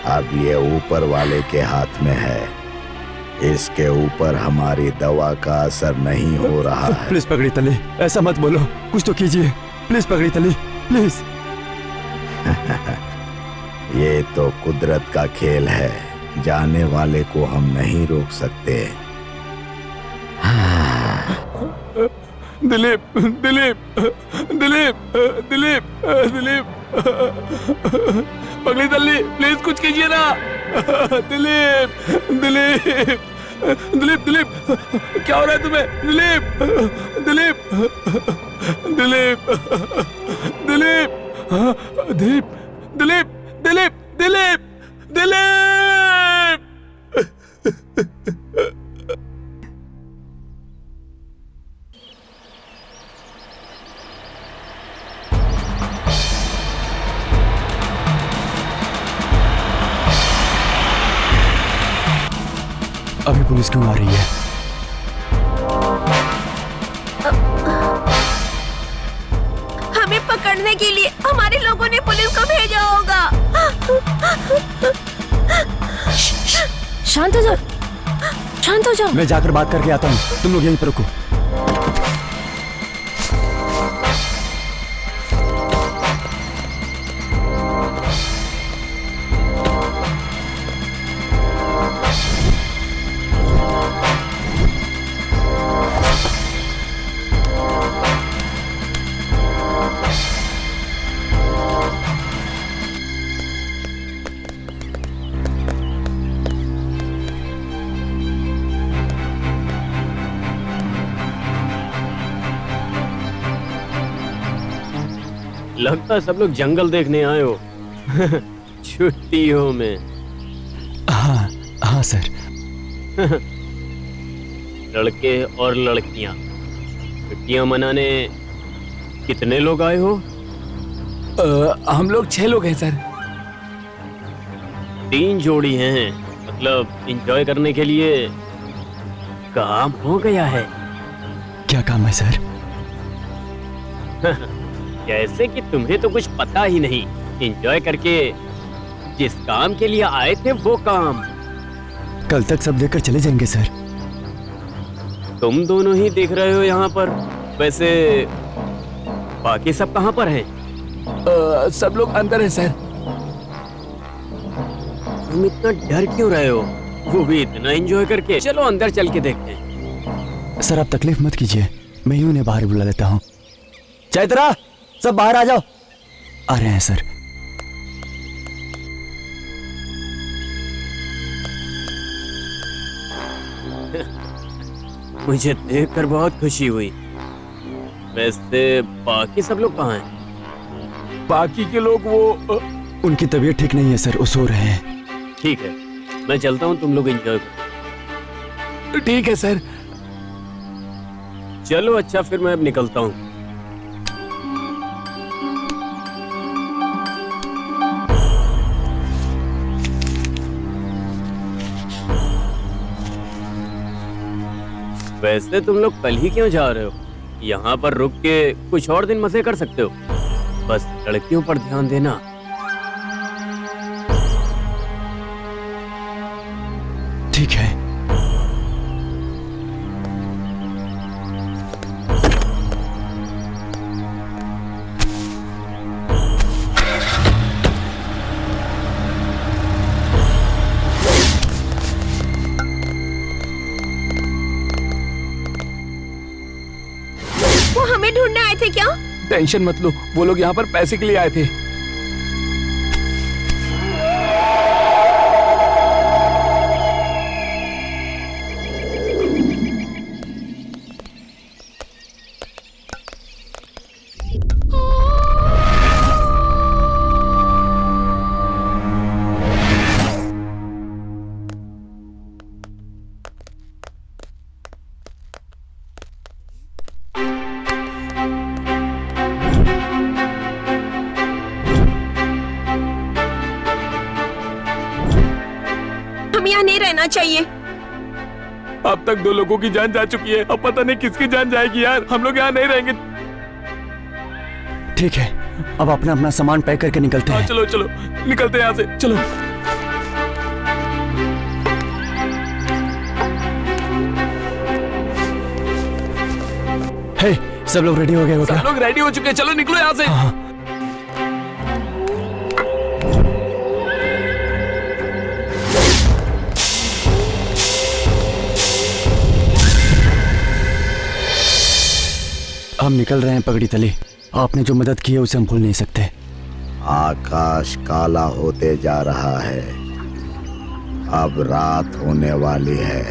अब ये ऊपर वाले के हाथ में है। इसके ऊपर हमारी दवा का असर नहीं हो रहा है। प्लीज पगड़ी तली, ऐसा मत बोलो, कुछ तो कीजिए प्लीज पगड़ी तली, प्लीज। ये तो कुदरत का खेल है, जाने वाले को हम नहीं रोक सकते। दिलीप, दिलीप, दिलीप, दिलीप, दिलीप, पगड़ी तल्ली, प्लीज कुछ कीजिए ना। दिलीप, दिलीप, दिलीप, दिलीप, क्या हो रहा है तुम्हें? दिलीप, दिलीप, दिलीप, दिलीप, दिलीप, दिलीप, दिलीप, दिलीप, दिलीप। अभी पुलिस क्यों आ रही है? हमें पकड़ने के लिए हमारे लोगों ने पुलिस को भेजा होगा। शांत हो जाओ, शांत हो जाओ। मैं जाकर बात करके आता हूँ, तुम लोग यहीं पर रुको। लगता है सब लोग जंगल देखने आए हो। छुट्टियों में। हाँ हाँ सर। लड़के और लड़कियां छुट्टियां मनाने कितने लोग आए हो? हम लोग 6 लोग हैं सर। 3 जोड़ी हैं, मतलब एंजॉय करने के लिए काम हो गया है। क्या काम है सर? जैसे कि तुम्हें तो कुछ पता ही नहीं। एंजॉय करके जिस काम के लिए आए थे वो काम। कल तक सब देखकर चले जाएंगे सर। तुम दोनों ही देख रहे हो यहाँ पर। वैसे बाकी सब कहाँ पर हैं? सब लोग अंदर हैं सर। तुम इतना डर क्यों रहे हो? वो भी इतना एंजॉय करके। चलो अंदर चल के देखते हैं। सर आप तकलीफ मत कीजिए, मैं ही उन्हें बाहर बुला लेता हूँ। चैत्रा, सब बाहर आ जाओ। आ रहे हैं सर। मुझे देखकर बहुत खुशी हुई। वैसे बाकी सब लोग कहाँ हैं? बाकी के लोग वो उनकी तबीयत ठीक नहीं है सर, वो सो रहे हैं। ठीक है, मैं चलता हूँ, तुम लोग एंजॉय करो। ठीक है सर। चलो अच्छा, फिर मैं अब निकलता हूँ। वैसे तुम लोग कल ही क्यों जा रहे हो? यहाँ पर रुक के कुछ और दिन मजे कर सकते हो। बस लड़कियों पर ध्यान देना। ठीक है। वो हमें ढूंढने आए थे क्या? टेंशन मत लो, वो लोग यहाँ पर पैसे के लिए आए थे। हम यहाँ नहीं रहना चाहिए। अब तक 2 लोगों की जान जा चुकी है, अब पता नहीं किसकी जान जाएगी यार। हम लोग यहाँ नहीं रहेंगे। ठीक है, अब अपना अपना सामान पैक करके निकलते हाँ हैं। चलो चलो, निकलते हैं यहाँ से, चलो। हे, सब लोग रेडी हो गए हो क्या? सब लोग रेडी हो चुके हैं, चलो निकलो यहाँ से। हाँ। हम निकल रहे हैं पगड़ी तली। आपने जो मदद की है उसे हम भूल नहीं सकते। आकाश काला होते जा रहा है, अब रात होने वाली है।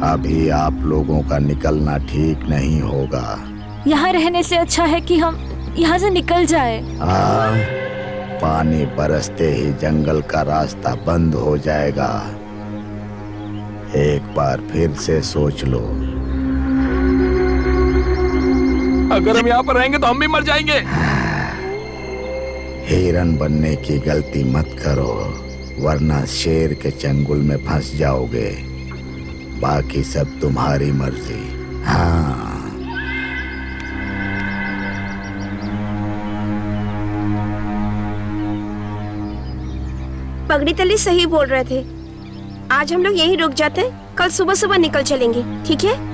अभी आप लोगों का निकलना ठीक नहीं होगा। यहाँ रहने से अच्छा है कि हम यहाँ से निकल जाए। पानी बरसते ही जंगल का रास्ता बंद हो जाएगा। एक बार फिर से सोच लो। अगर हम यहाँ पर रहेंगे तो हम भी मर जाएंगे। हिरन बनने की गलती मत करो, वरना शेर के चंगुल में फंस जाओगे। बाकी सब तुम्हारी मर्जी। हाँ। पगड़ी तली सही बोल रहे थे। आज हम लोग यहीं रुक जाते हैं, कल सुबह सुबह निकल चलेंगे, ठीक है?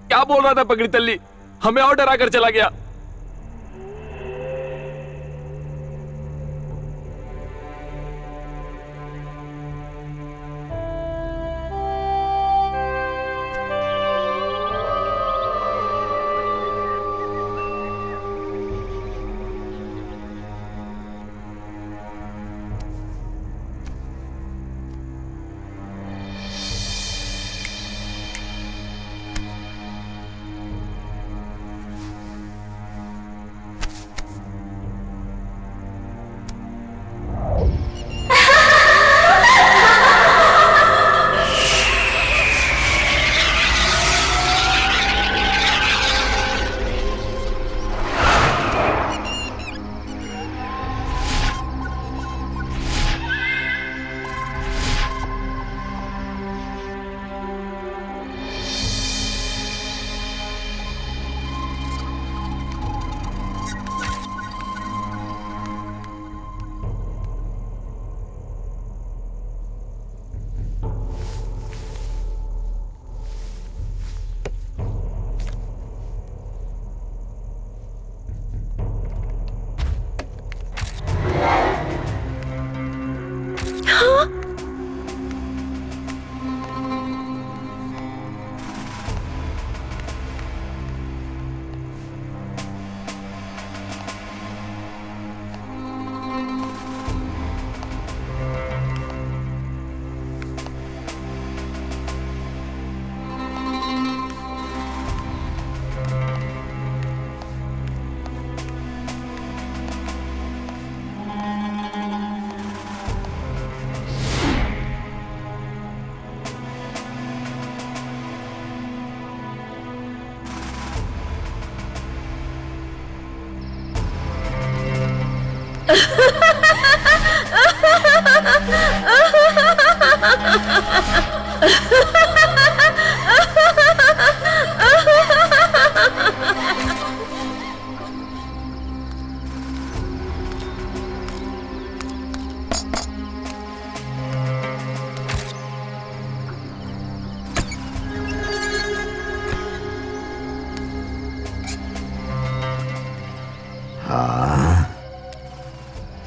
क्या बोल रहा था पगड़ी तल्ली? हमें और डरा कर चला गया।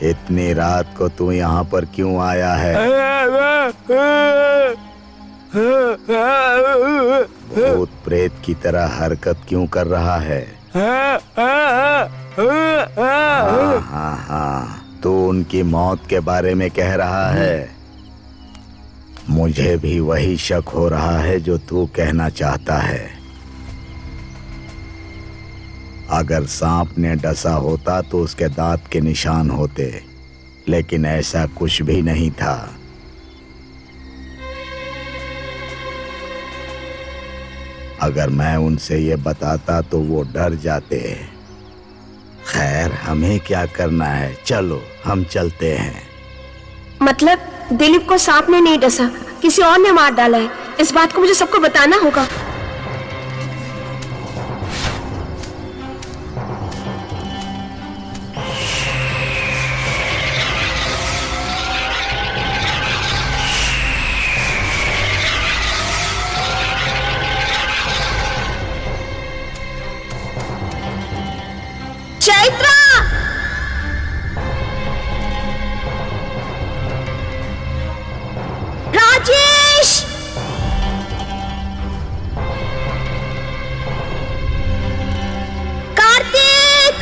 इतनी रात को तू यहाँ पर क्यों आया है? भूत प्रेत की तरह हरकत क्यों कर रहा है? हाँ, तू उनकी मौत के बारे में कह रहा है। मुझे भी वही शक हो रहा है जो तू कहना चाहता है। अगर सांप ने डसा होता तो उसके दांत के निशान होते, लेकिन ऐसा कुछ भी नहीं था। अगर मैं उनसे ये बताता तो वो डर जाते। खैर, हमें क्या करना है, चलो हम चलते हैं। मतलब दिलीप को सांप ने नहीं डसा, किसी और ने मार डाला है। इस बात को मुझे सबको बताना होगा। चैत्रा! राजेश! कार्तिक!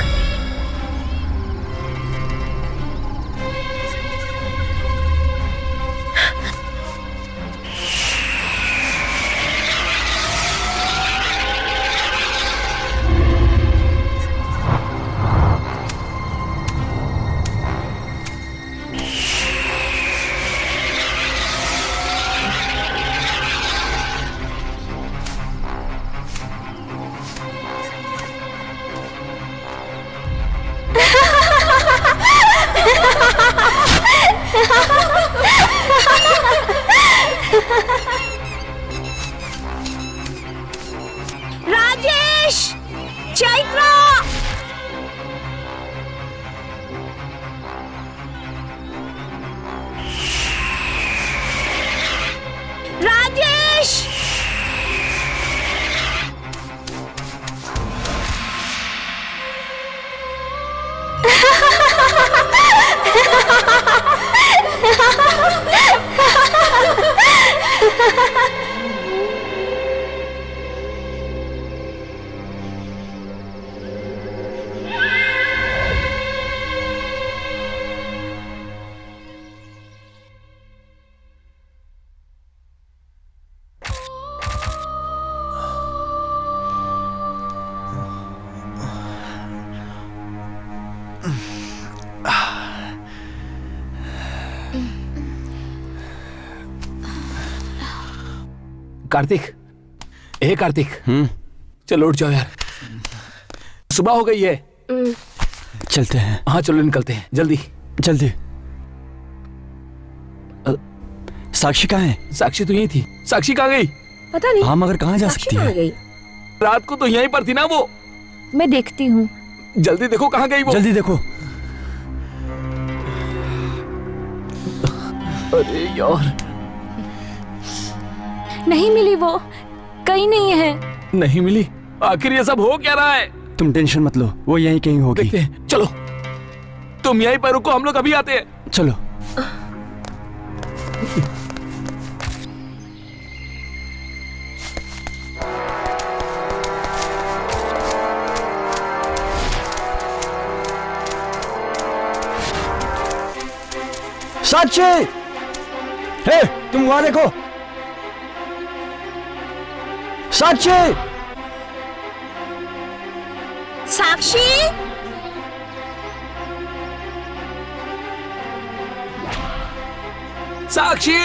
राजेश! चैत्रा! राजेश! कार्तिक, हे कार्तिक, चलो उठ जाओ यार, सुबह हो गई है। चलते हैं। हाँ चलो, निकलते हैं जल्दी जल्दी। साक्षी कहाँ है? साक्षी तो यही थी। साक्षी कहाँ गई? पता नहीं। हाँ, मगर कहाँ जा साक्षी सकती कहाँ है? गई? रात को तो यहीं पर थी ना वो। मैं देखती हूँ। जल्दी देखो कहाँ गई वो। जल्दी देखो। अरे यार, नहीं मिली वो, कहीं नहीं है। नहीं मिली। आखिर ये सब हो क्या रहा है? तुम टेंशन मत लो, वो यहीं कहीं होगी। देखते हैं, चलो तुम यहीं पर रुको, हम लोग अभी आते हैं। चलो। साक्षी, हे तुम वहां देखो। साक्षी! साक्षी! साक्षी!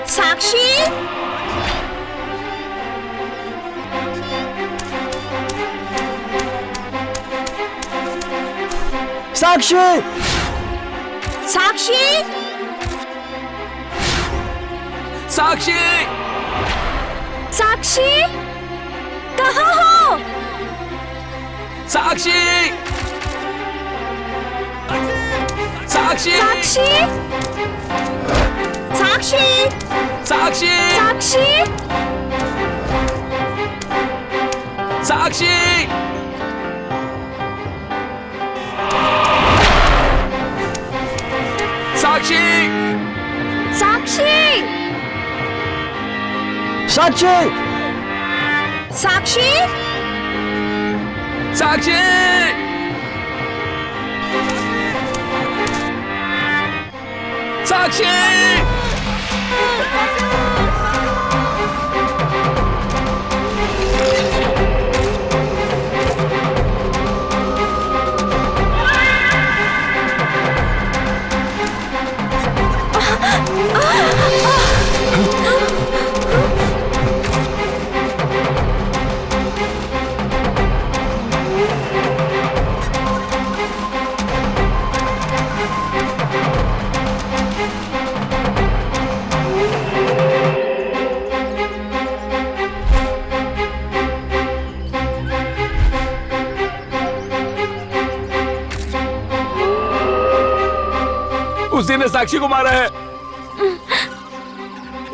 साक्षी! साक्षी! साक्षी! साक्षी! साक्षी, कहाँ हो? साक्षी! साक्षी! साक्षी, साक्षी! साक्षी! साक्षी, साक्षी, साक्षी, साक्षी, साक्षी, साक्षी, साक्षी, साक्षी। उसी ने साक्षी को मारा है।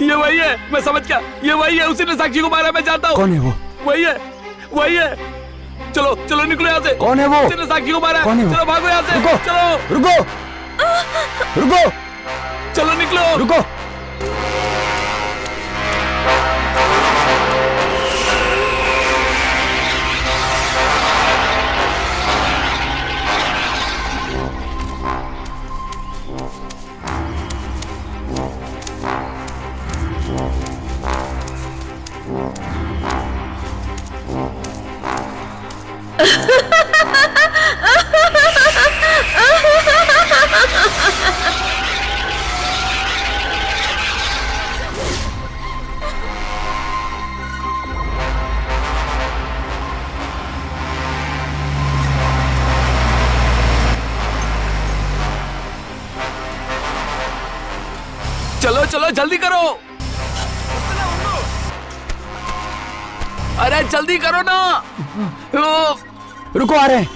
ये वही है, मैं समझ गया, ये वही है, उसी ने साक्षी को मारा है, मैं जानता हूँ। कौन है वो? वही है, वही है। चलो चलो निकलो यहाँ से। कौन है वो? उसी ने साक्षी को मारा है। कौन है वो? चलो भागो यहाँ से। रुको, चलो रुको, रुको, चलो निकलो। रुको। चलो चलो जल्दी करो। अरे जल्दी करो ना। रुको, आ रहे हैं।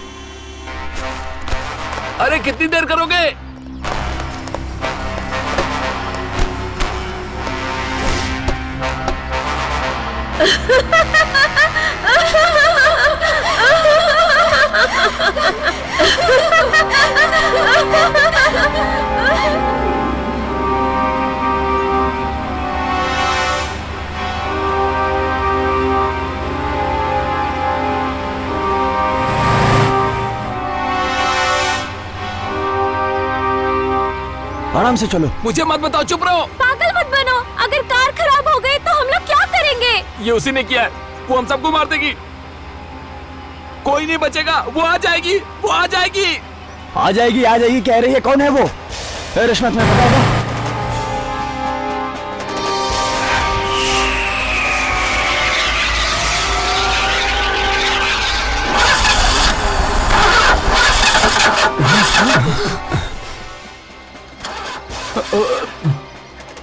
अरे कितनी देर करोगे? आराम से चलो। मुझे मत बताओ, चुप रहो। पागल मत बनो। अगर कार खराब हो गई तो हम लोग क्या करेंगे? ये उसी ने किया है, वो हम सबको मार देगी। कोई नहीं बचेगा, वो आ जाएगी, वो आ जाएगी। आ जाएगी, आ जाएगी कह रही है। कौन है वो? रिश्वत में बताओ।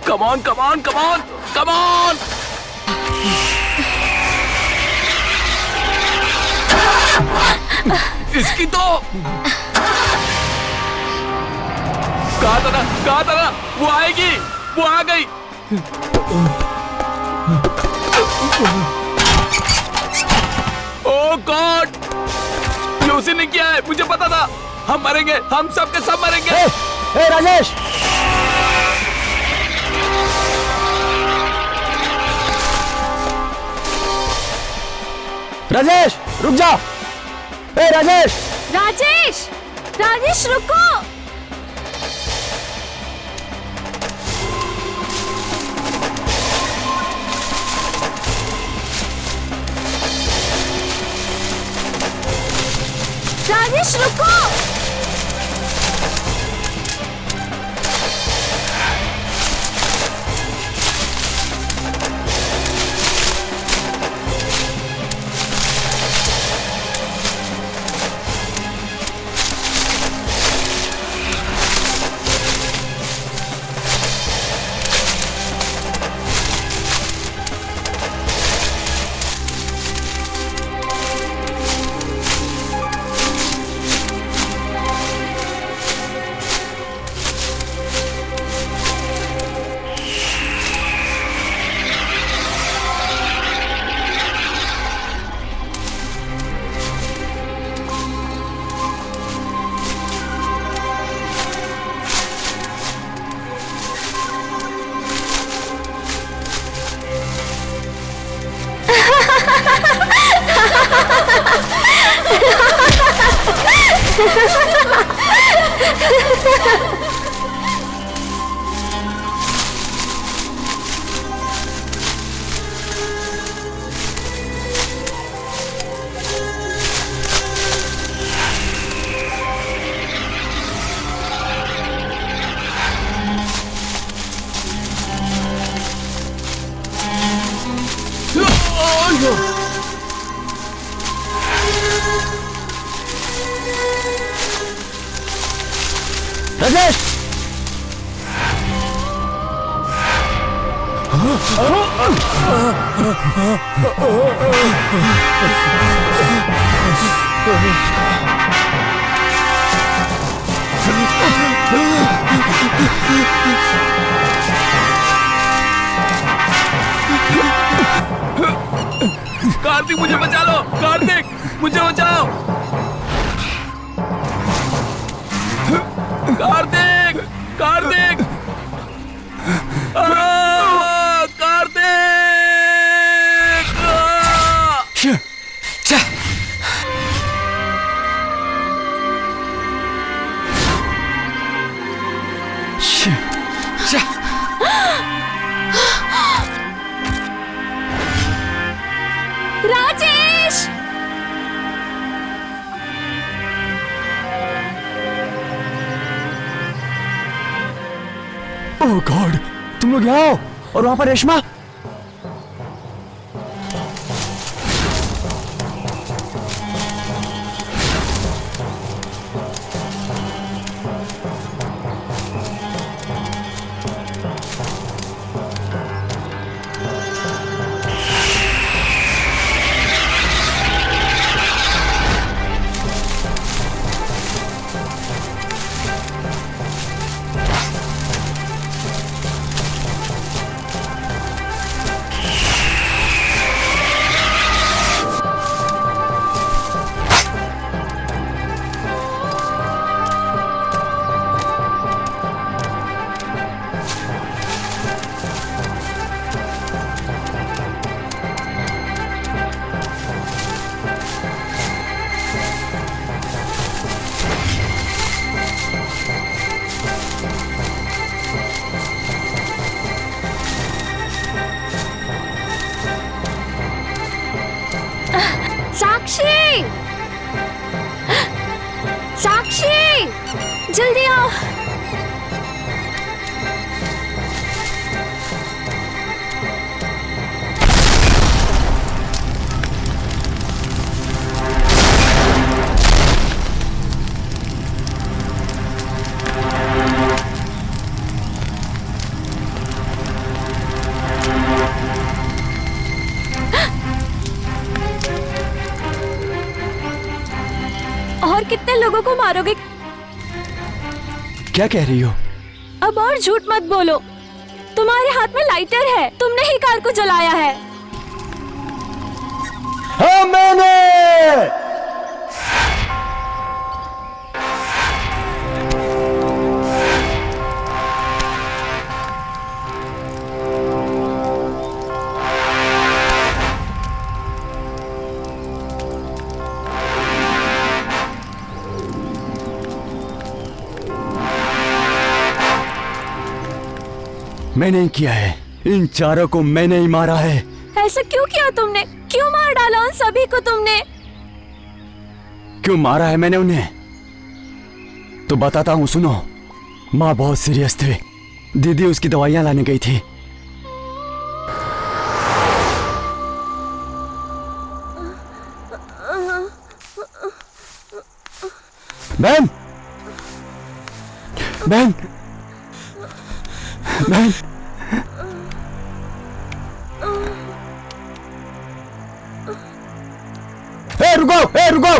Come on, come on, come on, come on! इसकी तो कहा था ना, वो आएगी, वो आ गई। ओह गॉड, ये उसी ने किया है, मुझे पता था। हम मरेंगे, हम सब के सब मरेंगे। ए राजेश, राजेश रुक जा। ए राजेश, राजेश, राजेश रुको। राजेश रुको। राजेश! कार्तिक मुझे बचा लो, कार्तिक मुझे बचाओ, कार्तिक कार्तिक कार्तिक! राजेश! ओह गॉड, तुम लोग यहाँ आओ। और वहां पर रेशमा। साक्षी! साक्षी! जल्दी आओ। और कितने लोगों को मारोगे? क्या कह रही हो? अब और झूठ मत बोलो। तुम्हारे हाथ में लाइटर है, तुमने ही कार को जलाया है। हाँ मैंने। मैंने ही किया है। इन चारों को मैंने ही मारा है। ऐसा क्यों किया तुमने? क्यों मार डाला उन सभी को तुमने? क्यों मारा है मैंने उन्हें? तो बताता हूँ, सुनो। माँ बहुत सीरियस थे। दीदी उसकी दवाइयाँ लाने गई थी। बहन, बहन, बहन, रुको, रुको।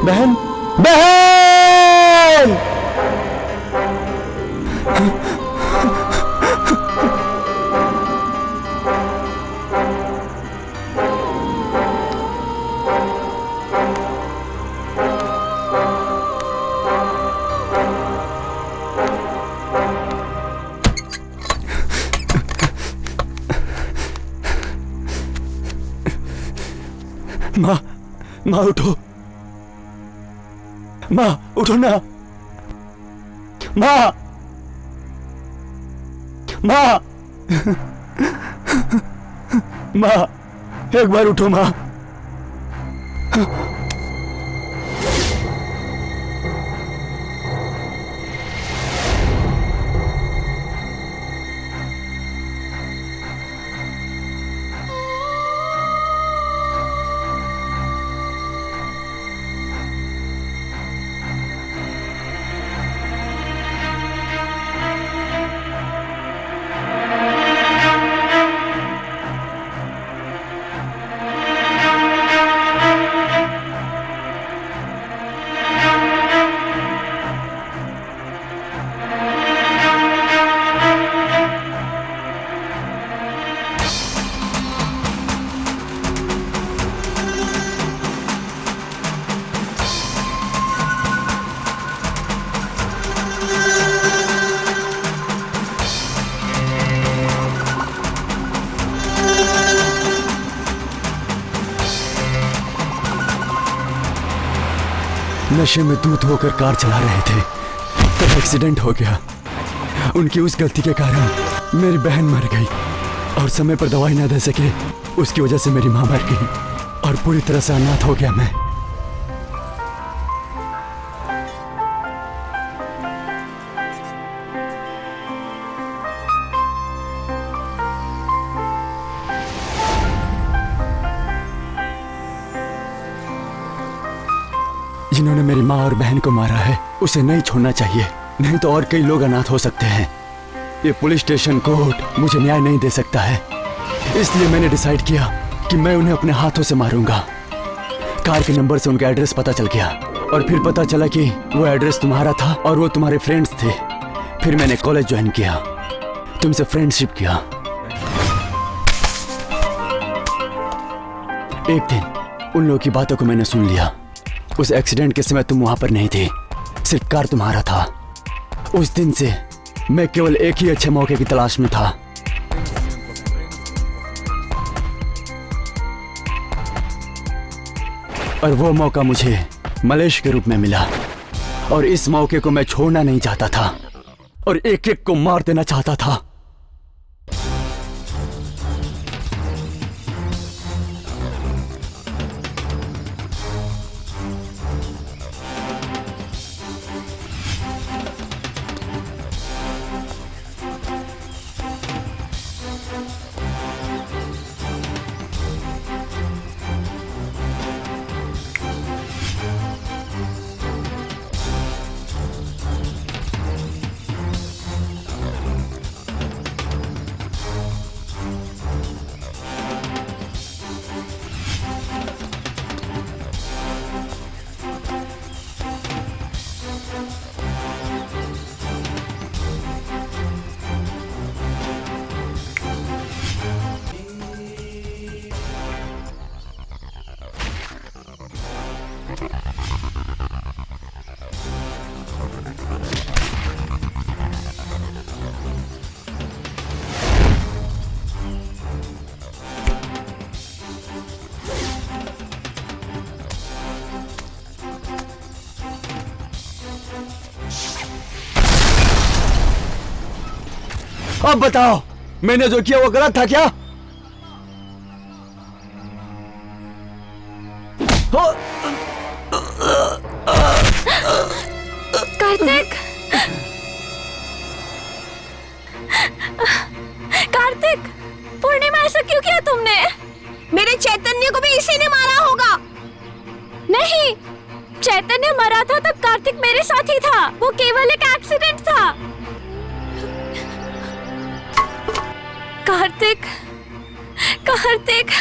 बहन, बहन! माँ, माँ उठो, माँ उठो ना, माँ, माँ, माँ एक बार उठो माँ। नशे में धूत होकर कार चला रहे थे तब एक्सीडेंट हो गया। उनकी उस गलती के कारण मेरी बहन मर गई और समय पर दवाई ना दे सके, उसकी वजह से मेरी माँ मर गई और पूरी तरह से अनाथ हो गया मैं। जिन्होंने मेरी माँ और बहन को मारा है उसे नहीं छोड़ना चाहिए, नहीं तो और कई लोग अनाथ हो सकते हैं। ये पुलिस स्टेशन कोर्ट मुझे न्याय नहीं दे सकता है, इसलिए मैंने डिसाइड किया कि मैं उन्हें अपने हाथों से मारूंगा। कार के नंबर से उनका एड्रेस पता चल गया और फिर पता चला कि वो एड्रेस तुम्हारा था और वो तुम्हारे फ्रेंड्स थे। फिर मैंने कॉलेज ज्वाइन किया, तुमसे फ्रेंडशिप किया। एक दिन उन लोगों की बातों को मैंने सुन लिया। उस एक्सीडेंट के समय तुम वहां पर नहीं थे, सिर्फ कार तुम्हारा था। उस दिन से मैं केवल एक ही अच्छे मौके की तलाश में था। और वो मौका मुझे मलेश के रूप में मिला और इस मौके को मैं छोड़ना नहीं चाहता था और एक एक को मार देना चाहता था। अब बताओ, मैंने जो किया वो गलत था क्या? कार्तिक, कार्तिक, पूर्णिमा ऐसा क्यों किया तुमने? मेरे चैतन्य को भी इसी ने मारा होगा। नहीं, चैतन्य मरा था तब कार्तिक मेरे साथ ही था। वो केवल एक एक्सीडेंट था। कार्तिक, कार्तिक।